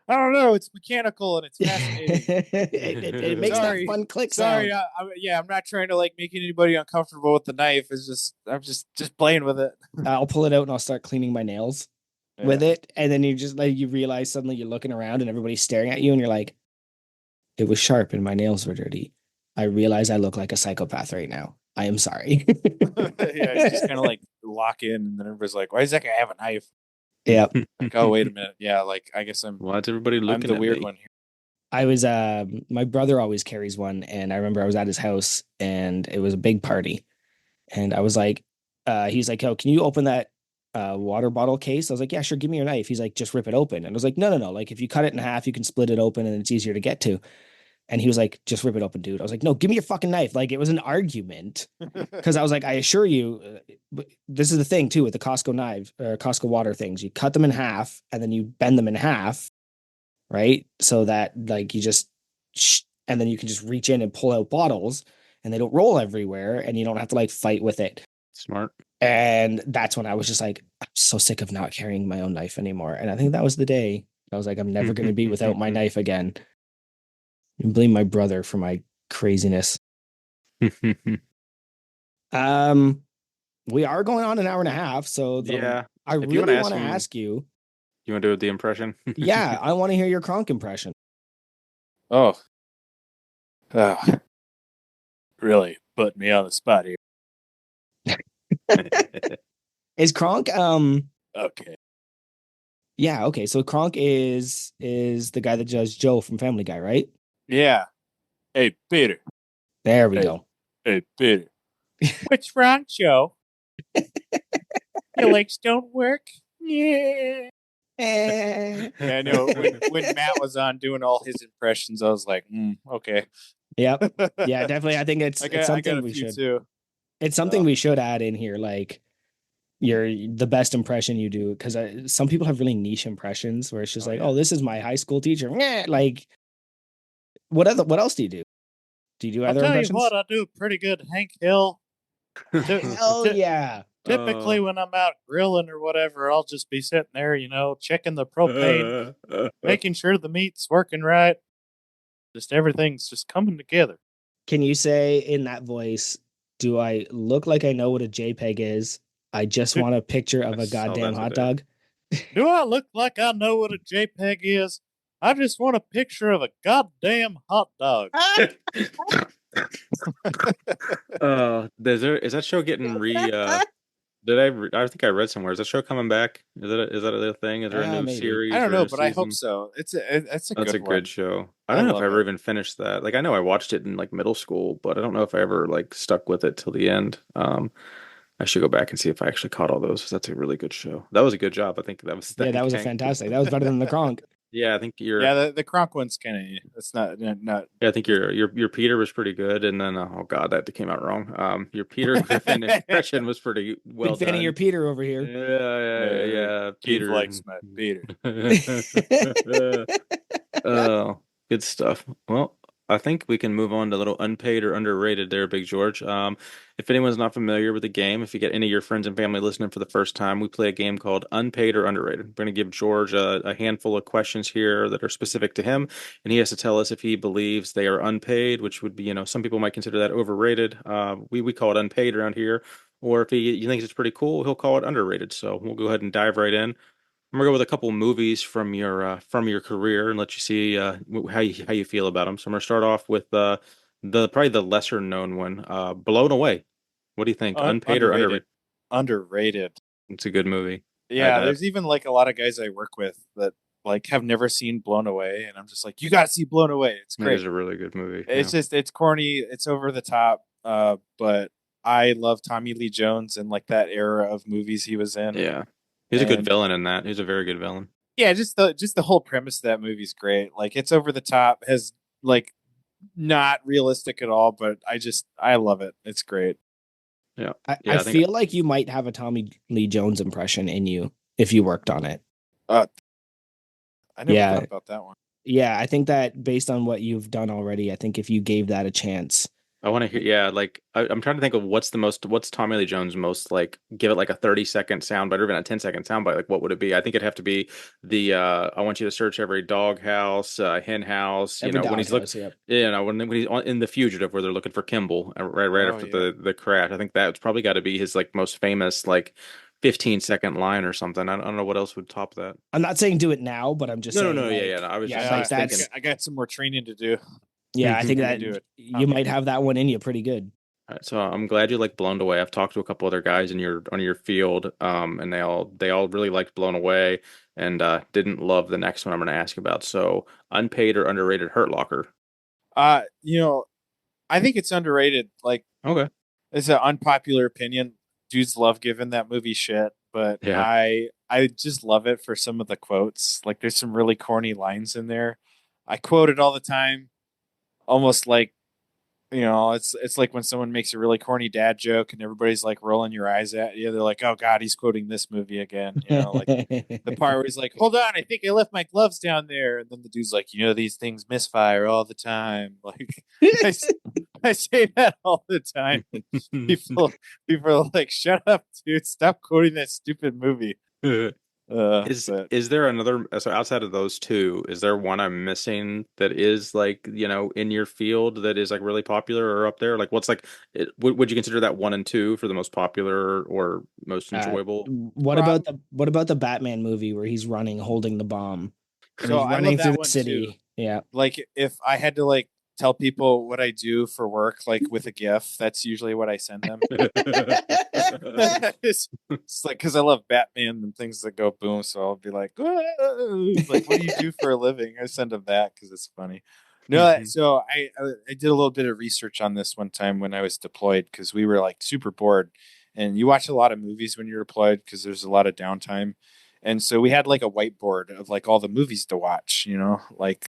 I don't know. It's mechanical and it's fascinating. It makes that Sorry. fun click Sorry. sound. Yeah, I'm not trying to like make anybody uncomfortable with the knife. It's just, I'm just playing with it. I'll pull it out and I'll start cleaning my nails Yeah. with it, and then you just like you realize suddenly you're looking around and everybody's staring at you, and you're like, it was sharp and my nails were dirty. I realize I look like a psychopath right now. I am sorry. Yeah, you just kind of like lock in, and then everybody's like, "Why does that guy have a knife?" Yeah. Like, oh, wait a minute. Yeah, like I guess Why is everybody I'm looking the at weird me? one here. I was my brother always carries one, and I remember I was at his house and it was a big party, and I was like, he's like, "Oh, can you open that water bottle case?" I was like, "Yeah, sure, give me your knife." He's like, "Just rip it open." And I was like, "No, no, no, like if you cut it in half, you can split it open and it's easier to get to." And he was like, "Just rip it open, dude." I was like, "No, give me your fucking knife." Like it was an argument because I was like, "I assure you, this is the thing too with the Costco knives or Costco water things. You cut them in half and then you bend them in half, right? So that like you just and then you can just reach in and pull out bottles and they don't roll everywhere and you don't have to like fight with it." Smart. And that's when I was just like, I'm so sick of not carrying my own knife anymore. And I think that was the day I was like, I'm never going to be without my knife again. And blame my brother for my craziness. Um, we are going on an hour and a half, so Yeah. I If you want to really ask want to him, ask you. you want to do the impression? Yeah, I want to hear your Kronk impression. Oh, oh, really put me on the spot here. Is Kronk Okay. yeah, okay. So Kronk is the guy that does Joe from Family Guy, right? Yeah. Hey, Peter. There we Hey, go. hey, Peter. What's wrong, Joe? Your legs don't work? Yeah. Eh. Yeah, I know. When Matt was on doing all his impressions, I was like, okay. Yep. Yeah, definitely. I think it's I got something a we few should too. it's something Oh, we should add in here, like your the best impression you do, because some people have really niche impressions where it's just oh like, yeah. oh, this is my high school teacher. Meh. Like, what else do you do? Do you do I'll other tell you impressions? what, I do pretty good, Hank Hill. Ty- Hell ty- yeah. Typically, Oh. when I'm out grilling or whatever, I'll just be sitting there, checking the propane, making sure the meat's working right. Just everything's just coming together. Can you say in that voice, do I look like I know what a JPEG is? I just Do, want a picture I of a saw goddamn that hot today. dog. do I look like I know what a JPEG is? I just want a picture of a goddamn hot dog. Is that show getting did I think I read somewhere. Is that show coming back? Is that a thing? Is there a new Maybe. I series don't or a know, new but I hope season? so. It's a That's good a good one. show. I I don't know if I love ever it. even finished that. Like I know I watched it in like middle school, but I don't know if I ever like stuck with it till the end. I should go back and see if I actually caught all those. 'Cause that's a really good show. That was a good job. I think that was Yeah, that thank was a Hank. fantastic. That was better than the Kronk. Yeah, I think Yeah, the Kronk one's kind of it's not yeah, I think just your Peter was pretty good, and then oh god, that came out wrong. Your Peter Griffin impression was pretty well Big fan of your done. Peter over here. Yeah, Keith Peter. likes my Peter. Oh, good stuff. Well, I think we can move on to a little unpaid or underrated there, Big George. If anyone's not familiar with the game, if you get any of your friends and family listening for the first time, we play a game called Unpaid or Underrated. We're going to give George a handful of questions here that are specific to him, and he has to tell us if he believes they are unpaid, which would be, some people might consider that overrated. We call it unpaid around here. or if he thinks it's pretty cool, he'll call it underrated. So we'll go ahead and dive right in. I'm gonna go with a couple movies from your career and let you see how you feel about them. So I'm gonna start off with the probably the lesser known one, Blown Away. What do you think? Unpaid or Underrated. underrated? Underrated. It's a good movie. Yeah, there's even like a lot of guys I work with that like have never seen Blown Away, and I'm just like, you gotta see Blown Away. It's It is great. a really good movie. It's Yeah, just it's corny, it's over the top. But I love Tommy Lee Jones and like that era of movies he was in. yeah. He's a good And villain in that. He's a very good villain. yeah, just the whole premise of that movie's great. Like it's over the top, has like not realistic at all, but I love it. It's great. Yeah, I yeah. I think feel like you might have a Tommy Lee Jones impression in you if you worked on it. Uh I never thought Yeah. about that one. Yeah. I think that based on what you've done already, I think if you gave that a chance. I want to hear. Yeah, like I'm trying to think of what's Tommy Lee Jones most like. Give it like a 30-second soundbite or even a 10-second soundbite. Like what would it be? I think it'd have to be the I want you to search every dog house, hen house. Every When he's look, doghouse, yep. when he's in the fugitive where they're looking for Kimball right Oh after yeah. the crash. I think that's probably got to be his like most famous like 15-second line or something. I don't know what else would top that. I'm not saying do it now, but I'm just saying No, yeah, yeah. No, like, I was yeah, just I Yeah, like was thinking. that's, I got some more training to do. yeah, I think I that can do it. you Tommy might Lee. have that one in you pretty good. All right, so I'm glad you like Blown Away. I've talked to a couple other guys in your field, and they all really liked Blown Away and didn't love the next one I'm going to ask about. So unpaid or underrated Hurt Locker. You know, I think it's underrated. Like Okay. it's an unpopular opinion. Dudes love giving that movie shit, but Yeah. I just love it for some of the quotes. Like there's some really corny lines in there. I quote it all the time, almost like it's like when someone makes a really corny dad joke and everybody's like rolling your eyes at you. They're like, "Oh God, he's quoting this movie again." Like the part where he's like, "Hold on, I think I left my gloves down there," and then the dude's like, "These things misfire all the time." Like I, s- I say that all the time. People are like, "Shut up, dude! Stop quoting that stupid movie." But Is there another, so outside of those two, is there one I'm missing that is like, in your field that is like really popular or up there? Like what's like would you consider that one and two for the most popular or most enjoyable? prob what about the Batman movie where he's running holding the bomb and so he's I love running through that the one too. city? Yeah. Like if I had to like tell people what I do for work, like with a GIF, that's usually what I send them. It's like because I love Batman and things that go boom, so I'll be like, like, what do you do for a living? I send them that because it's funny. No, so I did a little bit of research on this one time when I was deployed because we were like super bored, and you watch a lot of movies when you're deployed because there's a lot of downtime, and so we had like a whiteboard of like all the movies to watch, like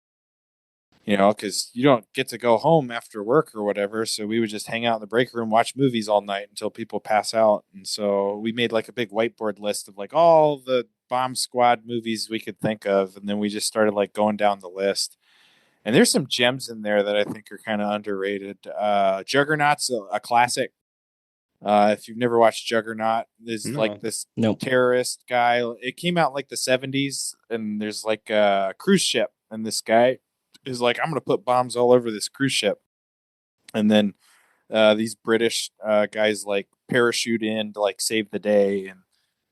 because you don't get to go home after work or whatever. So we would just hang out in the break room, watch movies all night until people pass out. And so we made like a big whiteboard list of like all the bomb squad movies we could think of. And then we just started like going down the list. And there's some gems in there that I think are kind of underrated. Juggernaut's a classic. If you've never watched Juggernaut, there's like No. this Nope. terrorist guy. It came out in like the 70s, and there's like a cruise ship, and this guy is like, I'm going to put bombs all over this cruise ship. And then these British guys like parachute in to like save the day, and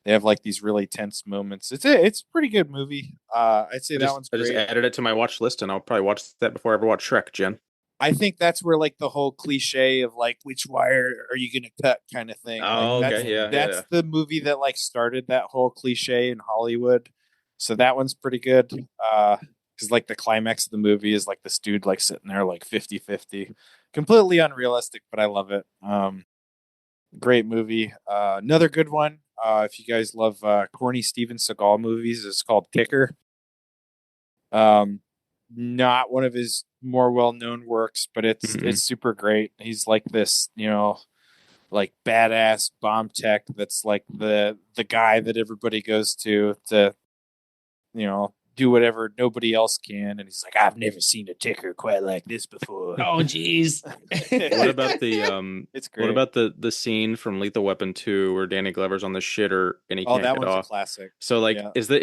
they have like these really tense moments. It's a pretty good movie. I'd say that one's I just great. added it to my watch list and I'll probably watch that before I ever watch Shrek, Jen. I think that's where like the whole cliche of like which wire are you gonna cut kind of thing. Like Oh, okay. Yeah, yeah, that's the movie that like started that whole cliche in Hollywood. So that one's pretty good. Because like the climax of the movie is like this dude like sitting there like 50-50. Completely unrealistic, but I love it. Great movie. Another good one. If you guys love corny Steven Seagal movies, it's called Kicker. Um, Not one of his more well-known works, but Mm-mm. it's super great. He's like this, like badass bomb tech that's like the guy that everybody goes to do whatever nobody else can. And he's like, I've never seen a ticker quite like this before. Oh, geez. What about the It's what great. about the scene from Lethal Weapon 2 where Danny Glover's on the shitter and he Oh, can't that get one's a off? classic. So like Yeah. is the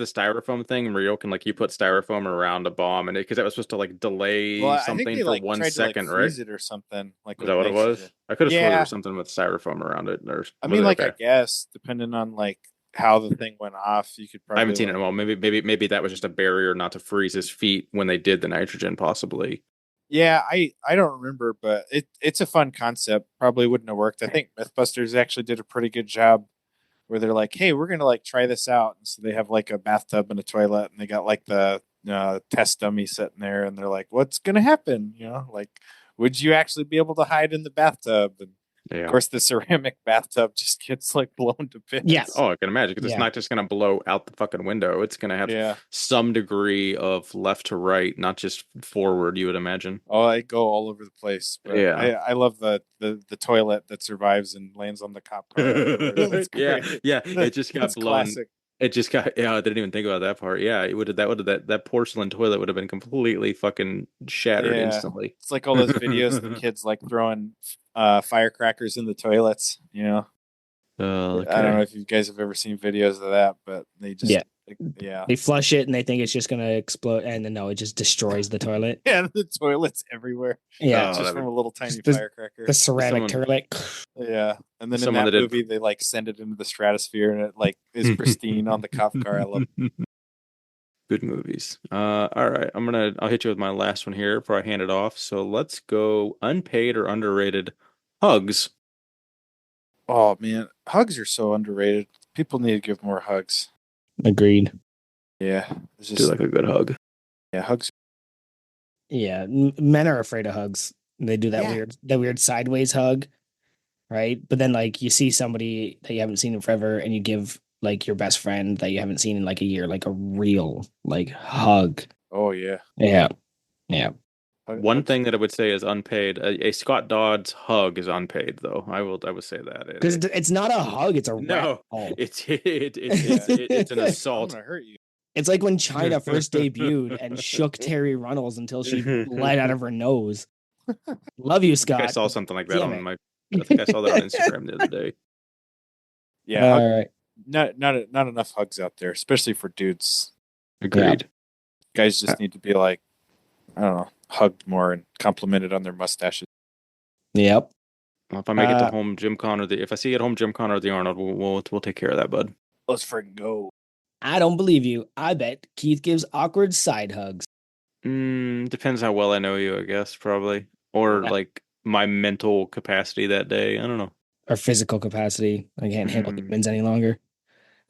styrofoam thing real? Can like you put styrofoam around a bomb and because that was supposed to like Well, delay I think something they for like one tried to like second, right? freeze it or something, like Is that with what it nitrogen. was? I could have swore there Yeah. was something with styrofoam around it or I was mean, it like, I okay? guess depending on like how the thing went off, you could I haven't probably seen it in like, a while. Maybe that was just a barrier not to freeze his feet when they did the nitrogen, possibly. yeah, I don't remember, but it's a fun concept. Probably wouldn't have worked. I think MythBusters actually did a pretty good job where they're like, hey, we're gonna like try this out. And so they have like a bathtub and a toilet, and they got like the test dummy sitting there, and they're like, what's gonna happen? Like, would you actually be able to hide in the bathtub? And of Yeah. course, the ceramic bathtub just gets like blown to Yeah. bits. Oh, I can imagine because it's Yeah. not just going to blow out the fucking window. It's going to have Yeah. some degree of left to right, not just forward, you would imagine. Oh, I go all over the place, but Yeah. I love the toilet that survives and lands on the cop car afterwards. That's Yeah, great. yeah. It just got That's blown. classic. It just got. Yeah, I didn't even think about that part. Yeah, it that porcelain toilet would have been completely fucking shattered Yeah. instantly. It's like all those videos of the kids like throwing firecrackers in the toilets, Oh, I don't know okay. if you guys have ever seen videos of that, but they just Yeah. yeah. They flush it and they think it's just going to explode. And then no, it just destroys the toilet. Yeah, the toilet's everywhere. Yeah. Oh, Just that from would a little tiny Just the firecracker. ceramic someone toilet. Yeah. And then in someone that that did. movie they like send it into the stratosphere and it like is pristine on the cop car. I love Good movies. All right. I'll hit you with my last one here before I hand it off. So let's go unpaid or underrated hugs. Oh man, hugs are so underrated. People need to give more hugs. Agreed. Yeah, it's Do just like a good hug. yeah, hugs. Yeah. Men are afraid of hugs. They do Yeah, that weird sideways hug, right? But then like you see somebody that you haven't seen in forever and you give like your best friend that you haven't seen in like a year, like a real like hug. oh yeah, Yeah. Yeah. One hugs. thing that I would say is unpaid. A Scott Dodd's hug is unpaid, though. I would say that. Because it's not a hug, it's a rat No, hole. Yeah, it's an it's like I'm assault. gonna hurt you. It's like when China first debuted and shook Terry Runnels until she bled out of her nose. Love you, I think I Scott, saw but something like that damn on it. my. I think I saw that on Instagram the other day. Yeah, hug. All right. Not enough hugs out there, especially for dudes. Yeah. Agreed. Guys just need to be like, I don't know, hugged more and complimented on their mustaches. Yep. Well, if I make it to Uh, home Jim Con or the if I see you at home Jim Con or the Arnold, we'll take care of that, bud. Let's freaking go. I don't believe you. I bet Keith gives awkward side hugs. Depends how well I know you, I guess, probably. Or Uh, like my mental capacity that day. I don't know. Or physical capacity. I can't handle Mm, humans any longer.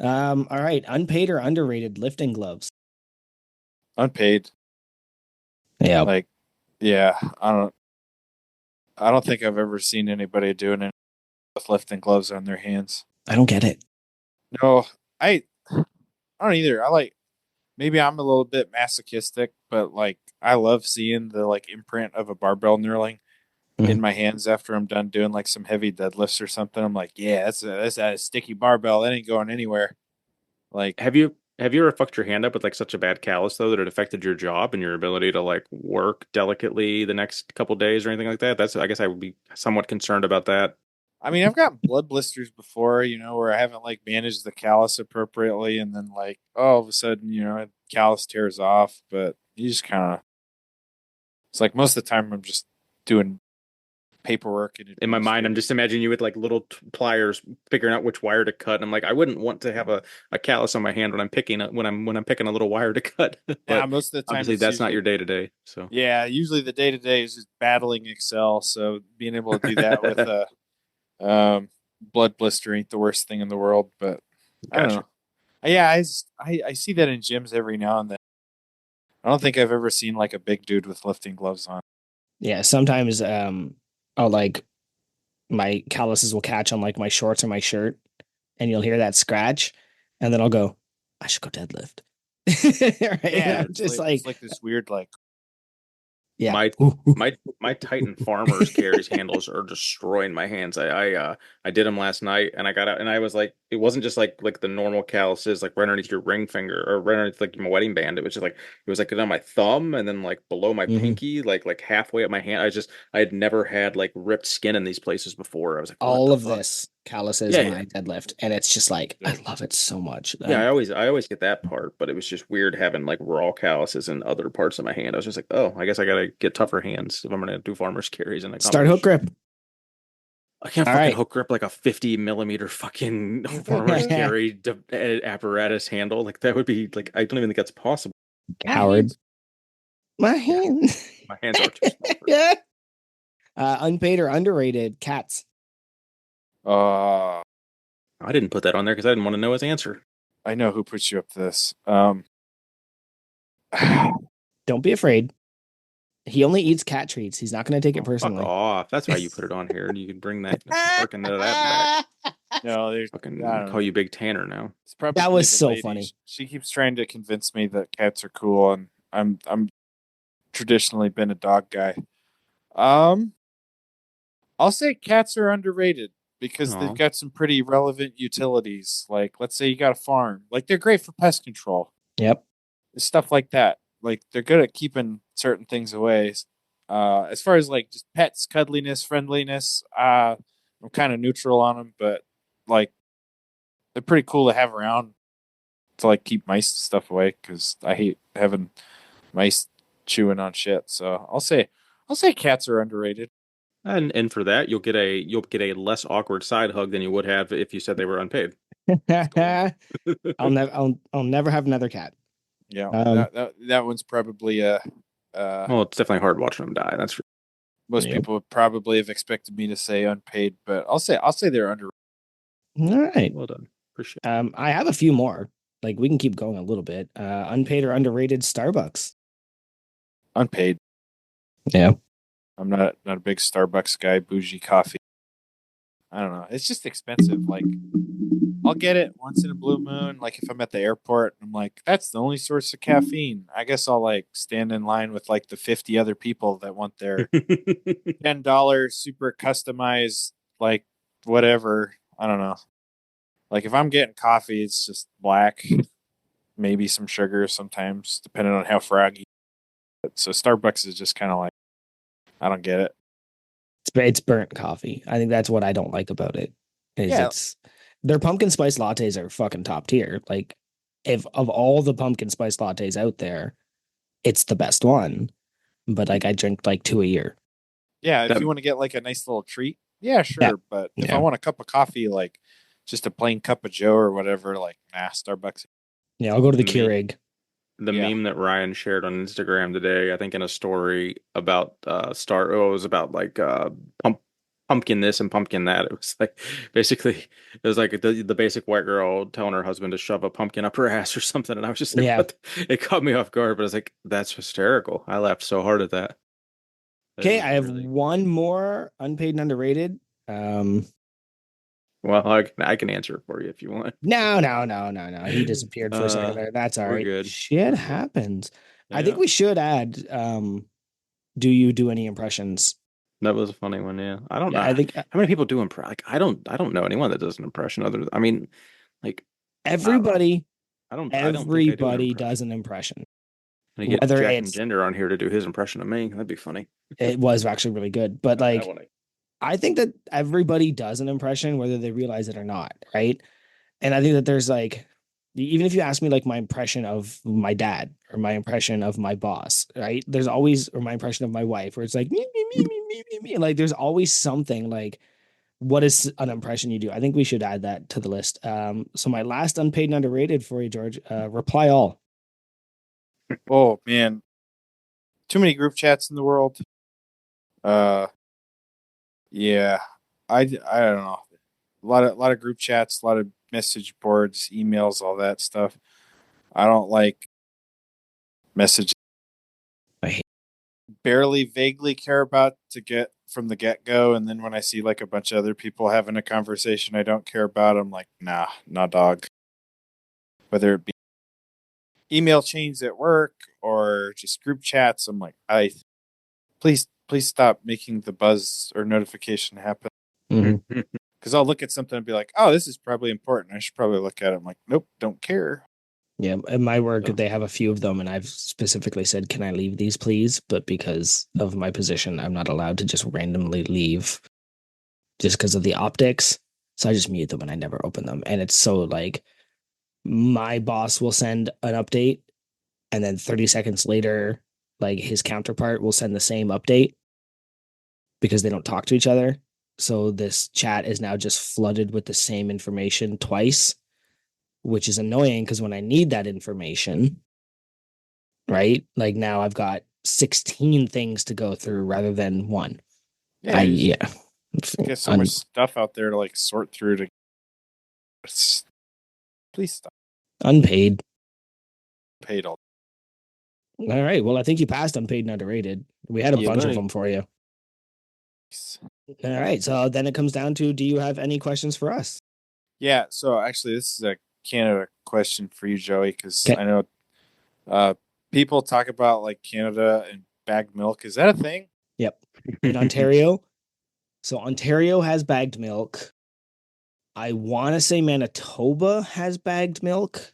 All right. Unpaid or underrated lifting gloves. Unpaid. Yeah. Like, yeah, I don't think I've ever seen anybody doing it with lifting gloves on their hands. I don't get it. No, I don't either. I like maybe I'm a little bit masochistic, but like I love seeing the like imprint of a barbell knurling in Mhm. my hands after I'm done doing like some heavy deadlifts or something. I'm like, yeah, that's a sticky barbell. That ain't going anywhere. Like, have you ever fucked your hand up with like such a bad callus though that it affected your job and your ability to like work delicately the next couple days or anything like that? I guess I would be somewhat concerned about that. I mean, I've got blood blisters before, where I haven't like managed the callus appropriately, and then like all of a sudden, callus tears off. But you just kind of, it's like most of the time I'm just doing paperwork and In my mind, I'm administrative. just imagining you with like little pliers figuring out which wire to cut. And I'm like, I wouldn't want to have a callus on my hand when I'm picking a little wire to cut. Yeah, But most of the time obviously it's that's not usually your day to day. So yeah, usually the day to day is just battling Excel. So being able to do that with a blood blister ain't the worst thing in the world. But I don't gotcha. know. Yeah, I see that in gyms every now and then. I don't think I've ever seen like a big dude with lifting gloves on. Yeah. Sometimes I'll like my calluses will catch on like my shorts or my shirt, and you'll hear that scratch, and then I'll go, I should go deadlift. Right? Yeah, I'm just it's like, like this weird like Yeah. My my Titan Farmers carries handles are destroying my hands. I did them last night and I got out and I was like it wasn't just like the normal calluses like right underneath your ring finger or right underneath like my wedding band. It was just like it was like on my thumb and then like below my Hmm. pinky, like halfway up my hand. I had never had like ripped skin in these places before. I was like, what All the of fuck? this calluses Yeah, when yeah. I deadlift, and it's just like I love it so much. Yeah, I always get that part, but it was just weird having like raw calluses in other parts of my hand. I was just like, oh, I guess I gotta get tougher hands if I'm gonna do farmers carries in a Start hook competition. grip. I can't All fucking right. hook grip like a 50 millimeter fucking farmer's carry apparatus handle. Like that would be like I don't even think that's possible. My Coward. hands. My Yeah, hand. my hands are too small for it. Yeah. Unpaid or underrated cats. Uh, I didn't put that on there because I didn't want to know his answer. I know who put you up to this. Don't be afraid. He only eats cat treats. He's not going to take it Oh, fuck personally. off. That's why you put it on here. And you can bring that harken to that back. no, there's. I Fucking don't call know. you Big Tanner now. It's That probably was the so lady. funny. She keeps trying to convince me that cats are cool, and I'm traditionally been a dog guy. Um, I'll say cats are underrated because they've Oh. got some pretty relevant utilities. Like, let's say you got a farm, like they're great for pest control, Yep. stuff like that. Like they're good at keeping certain things away. As far as like just pets, cuddliness, friendliness, I'm kind of neutral on them, but like they're pretty cool to have around to like keep mice and stuff away because I hate having mice chewing on shit. So I'll say cats are underrated. And for that you'll get a less awkward side hug than you would have if you said they were unpaid. I'll never have another cat. Yeah, Um, that one's probably uh Well, it's definitely hard watching them die. That's for most yep. people would probably have expected me to say unpaid, but I'll say they're underrated. All right. well done. Appreciate I have a few more. Like we can keep going a little bit. Unpaid or underrated Starbucks. Unpaid. Yeah. I'm not a big Starbucks guy. Bougie coffee. I don't know. It's just expensive. Like I'll get it once in a blue moon. Like if I'm at the airport, I'm like, that's the only source of caffeine. I guess I'll like stand in line with like the 50 other people that want their it. $10 super customized like whatever. I don't know. Like if I'm getting coffee, it's just black, maybe some sugar sometimes, depending on how froggy. So Starbucks is just kind of like I don't get it. It's burnt coffee. I think that's what I don't like about it. Is Yeah, it's their pumpkin spice lattes are fucking top tier. Like if of all the pumpkin spice lattes out there, it's the best one. But like I drink like two a year. yeah. If That you want to get like a nice little treat, yeah, Yeah. sure. But if I Yeah. want a cup of coffee, like just a plain cup of Joe or whatever, like nah, Starbucks. Yeah, I'll go to the me Keurig. the Yeah, meme that Ryan shared on Instagram today, I think in a story about it was about like pumpkin this and pumpkin that. It was like basically it was like the basic white girl telling her husband to shove a pumpkin up her ass or something, and I was just like, Yeah. what? It caught me off guard, but I was like, that's hysterical. I laughed so hard at that. It Okay, was I have really one more unpaid and underrated. well. I can answer it for you if you want. No. He disappeared for a second there. That's all We're right. good. Shit We're good. happens. I think Yeah, we should add do you do any impressions? that was a funny one. Yeah, I don't know Yeah, I think how many people do impress. Like I don't know anyone that does an impression other. I mean, like I don't know. everybody I don't think I do an everybody does impression. an impression. Can I get Whether Jack and it's Gender on here to do his impression of me? That'd be funny. it was actually really good, but That like one. I think that everybody does an impression whether they realize it or not, right? And I think that there's like even if you ask me like my impression of my dad or my impression of my boss, right? There's always or my impression of my wife where it's like me. Like there's always something like what is an impression you do? I think we should add that to the list. So my last unpaid and underrated for you, George, reply all. Oh man, too many group chats in the world. Uh, yeah, I don't know. A lot of group chats, a lot of message boards, emails, all that stuff. I don't like message. I hate Barely, vaguely care about to get from the get go, and then when I see like a bunch of other people having a conversation I don't care about, I'm like, nah, dog. Whether it be email chains at work or just group chats, I'm like, please stop making the buzz or notification happen. Mhm. Because I'll look at something and be like, oh, this is probably important. I should probably look at it. I'm like, nope, don't care. Yeah, in my work, So, they have a few of them, and I've specifically said, "Can I leave these, please?" But because of my position, I'm not allowed to just randomly leave just because of the optics. So I just mute them and I never open them. And it's so like my boss will send an update, and then 30 seconds later, like his counterpart will send the same update because they don't talk to each other. So this chat is now just flooded with the same information twice, which is annoying because when I need that information, right? Like now I've got 16 things to go through rather than one. Yeah, Yeah. get so much stuff out there to like sort through to. Please stop. Unpaid. Paid all. All right. Well, I think you passed unpaid and underrated. We had a Yeah, bunch of buddy. them for you. All right. So then it comes down to, do you have any questions for us? Yeah. So actually, this is a Canada question for you, Joey, because Okay. I know people talk about like Canada and bagged milk. Is that a thing? Yep. In Ontario. So Ontario has bagged milk. I want to say Manitoba has bagged milk.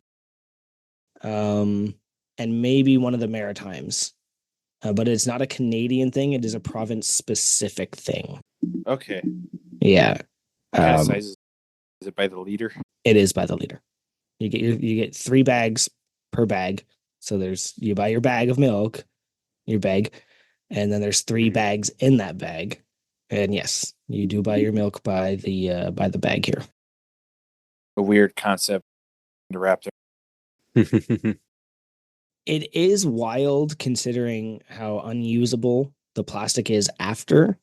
And maybe one of the Maritimes. But it's not a Canadian thing. It is a province specific thing. Okay. Yeah. What kind of sizes? Is it by the liter? It is by the liter. You get 3 bags per bag. So you buy your bag of milk, your bag, and then there's 3 bags in that bag. And yes, you do buy your milk by the bag here. A weird concept to wrap their. It is wild considering how unusable the plastic is after,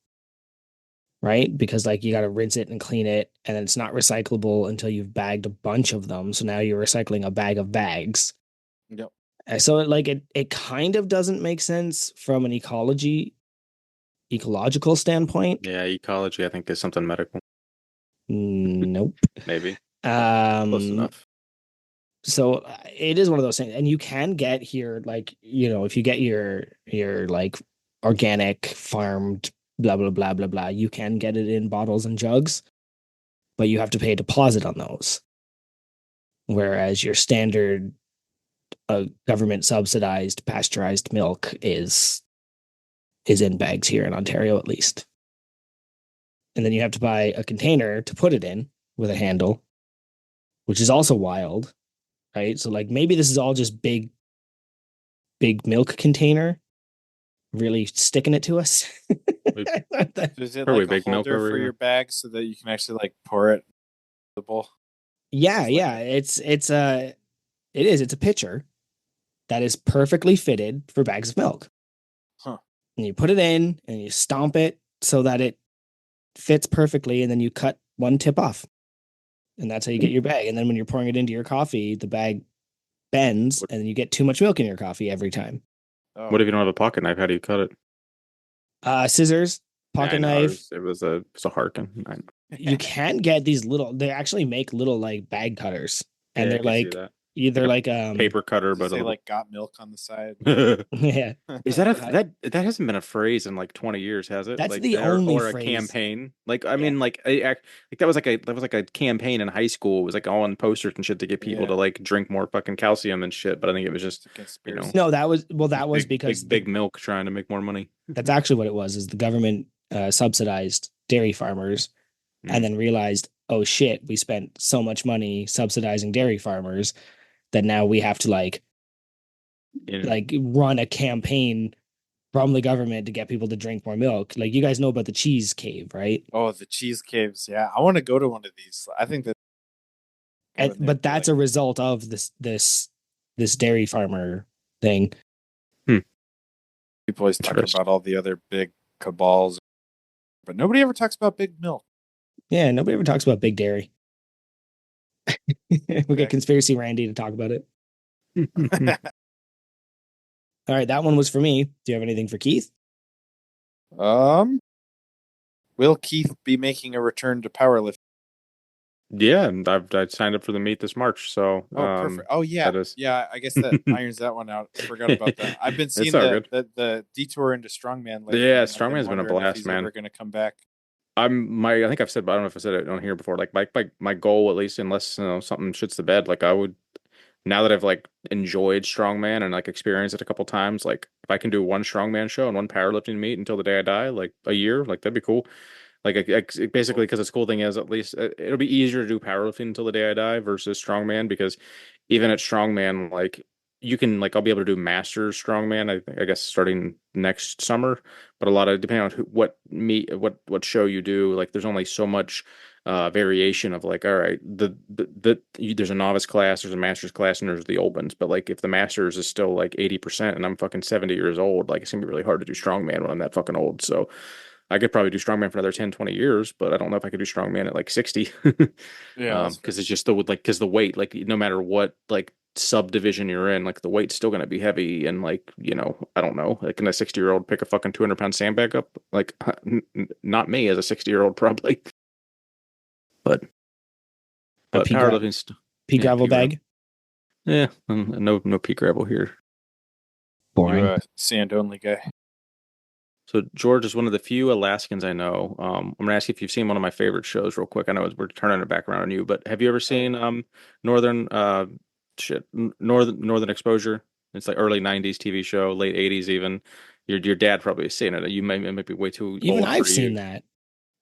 right? Because like you got to rinse it and clean it, and then it's not recyclable until you've bagged a bunch of them. So now you're recycling a bag of bags. Yep. So it kind of doesn't make sense from an ecological standpoint. Yeah, ecology, I think, is something medical. Nope. Maybe. Close enough. So it is one of those things, and you can get here, like, if you get your like organic farmed blah blah blah blah blah, you can get it in bottles and jugs, but you have to pay a deposit on those. Whereas your standard government subsidized pasteurized milk is in bags here in Ontario at least. And then you have to buy a container to put it in with a handle, which is also wild, right? So like maybe this is all just big milk container really sticking it to us. Is it Probably like a big milk holder over for here. your bag so that you can actually like pour it in the bowl? Yeah, It's like yeah. It's a pitcher that is perfectly fitted for bags of milk. Huh. And you put it in and you stomp it so that it fits perfectly, and then you cut one tip off. And that's how you get your bag. And then when you're pouring it into your coffee, the bag bends and you get too much milk in your coffee every time. Oh. What if you don't have a pocket knife? How do you cut it? Scissors, Yeah, I pocket know, knife. It was a Harkin. You can get these they actually make little like bag cutters, and Yeah, I they're can see like that. either like Paper cutter, Does it but a say little. like got milk on the side? yeah. Is that hasn't been a phrase in like 20 years, has it? That's Like the only or a phrase. campaign? Like I Yeah. mean, like that was like a campaign in high school. It was like all on posters and shit to get people Yeah. to like drink more fucking calcium and shit. But I think it was It's just a conspiracy. No, that was because big milk trying to make more money. that's actually what it was. Is the government subsidized dairy farmers, and then realized, oh shit, we spent so much money subsidizing dairy farmers that now we have to Yeah. run a campaign from the government to get people to drink more milk. Like, you guys know about the cheese cave, right? Oh, the cheese caves. Yeah, I want to go to one of these. I think that. But that's a result of this dairy farmer thing. People always talk about all the other big cabals, but nobody ever talks about big milk. Yeah, nobody ever talks about big dairy. We get conspiracy Randy to talk about it. All right, that one was for me. Do you have anything for Keith? Will Keith be making a return to powerlifting? Yeah, and I signed up for the meet this March, so Oh, perfect. Oh yeah. that is Yeah, I guess that irons that one out. I forgot about that. I've been it's seeing all the good. the, the detour into strongman lately, Yeah, and I've been strongman's been a wondering if blast, he's man. ever going to come back. I think I've said, but I don't know if I said it on here before. Like my goal, at least, unless something shits the bed, like I would, now that I've like enjoyed strongman and like experienced it a couple times, like if I can do one strongman show and one powerlifting meet until the day I die, like a year, like that'd be cool. Like basically, Cool. because the cool thing is, at least it'll be easier to do powerlifting until the day I die versus strongman, because even at strongman, like you can, like I'll be able to do masters strongman. I guess starting next summer, but a lot of depending on what meet, what show you do, like there's only so much variation of like, all right, there's a novice class, there's a master's class, and there's the opens. But like if the masters is still like 80% and I'm fucking 70 years old, like it's gonna be really hard to do strongman when I'm that fucking old. So I could probably do strongman for another 10, 20 years, but I don't know if I could do strongman at like 60. Yeah, that's fair. Because it's just the like because the weight, like no matter what like subdivision you're in, like the weight's still gonna be heavy, and like, I don't know, like can a 60-year-old pick a fucking 200-pound sandbag up? Like not me as a 60-year-old probably. But A but powerlifting's pea yeah, gravel pea gravel. bag. Yeah, no pea gravel here. You Boring. a sand only guy. So George is one of the few Alaskans I know. I'm gonna ask you if you've seen one of my favorite shows real quick. I know we're turning it back around on you, but have you ever Oh yeah. seen Northern Northern Exposure? It's like early '90s TV show, late '80s even. Your dad probably has seen it. It might be way too Even old for I've you. seen that.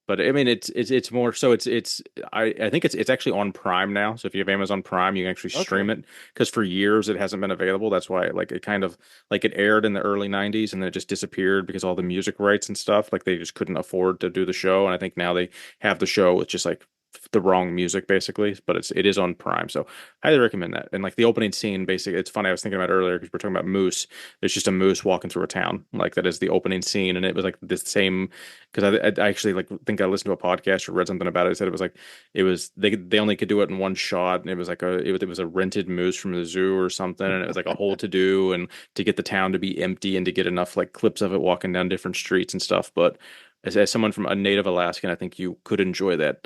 But I mean, it's more so it's I think it's actually on Prime now. So if you have Amazon Prime, you can actually stream Okay. it, because for years it hasn't been available. That's why like it kind of like it aired in the early '90s and then it just disappeared because all the music rights and stuff, like they just couldn't afford to do the show. And I think now they have the show with just like the wrong music basically, but it is on Prime. So highly recommend that. And like the opening scene, basically, it's funny. I was thinking about it earlier because we're talking about moose. There's just a moose walking through a town, like that is the opening scene, and it was like this same, because I actually like think I listened to a podcast or read something about it. It said it was like it was they only could do it in one shot, and it was like it was a rented moose from the zoo or something, and it was like a whole to do and to get the town to be empty and to get enough like clips of it walking down different streets and stuff. But as someone from a native Alaskan, I think you could enjoy that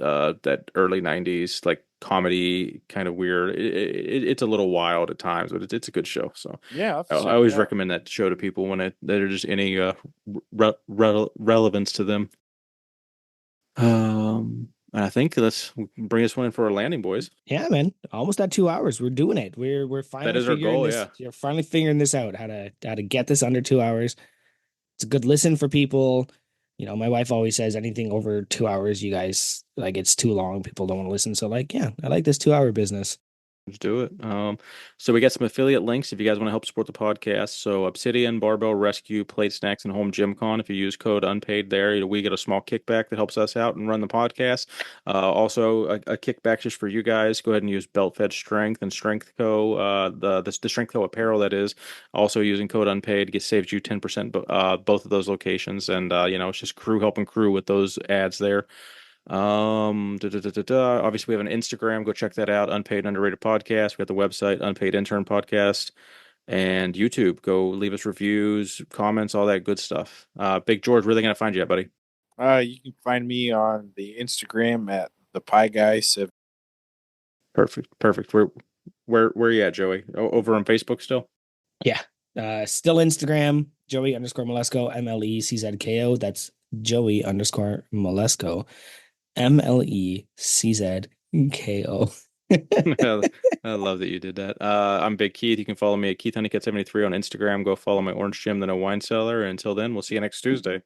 early '90s like comedy, kind of weird. It's a little wild at times, but it's a good show. So Yeah, I'll have to I check it always out. recommend that show to people when there's any relevance to them. I think let's bring this one in for a landing, boys. Yeah, man. Almost at 2 hours. We're doing it. We're That finally is our figuring goal. this. Yeah, You're finally figuring this out, how to get this under 2 hours. It's a good listen for people. My wife always says anything over 2 hours, you guys like it's too long. People don't want to listen. So like, yeah, I like this 2 hour business. let's do it. So we got some affiliate links if you guys want to help support the podcast. So Obsidian, Barbell Rescue, Plate Snacks, and Home Gym Con. If you use code unpaid there, we get a small kickback that helps us out and run the podcast. Also a kickback just for you guys. Go ahead and use Belt Fed Strength and Strength Co. The Strength Co. apparel that is. Also using code unpaid saves you 10% both of those locations. And it's just crew helping crew with those ads there. Obviously, we have an Instagram. Go check that out. Unpaid Underrated Podcast. We got the website, Unpaid Intern Podcast, and YouTube. Go leave us reviews, comments, all that good stuff. Big George, where are they gonna find you at, buddy? You can find me on the Instagram at the Pie Guy. So Perfect, perfect. Where are you at, Joey? Over on Facebook still? Yeah. Still Instagram, Joey_Molesco, MLECZKO. That's Joey_Molesco, MLECZKO. I love that you did that. I'm Big Keith. You can follow me at Keith Honeycutt 73 on Instagram. Go follow my Orange Gym, the No Wine Cellar. Until then, we'll see you next Tuesday.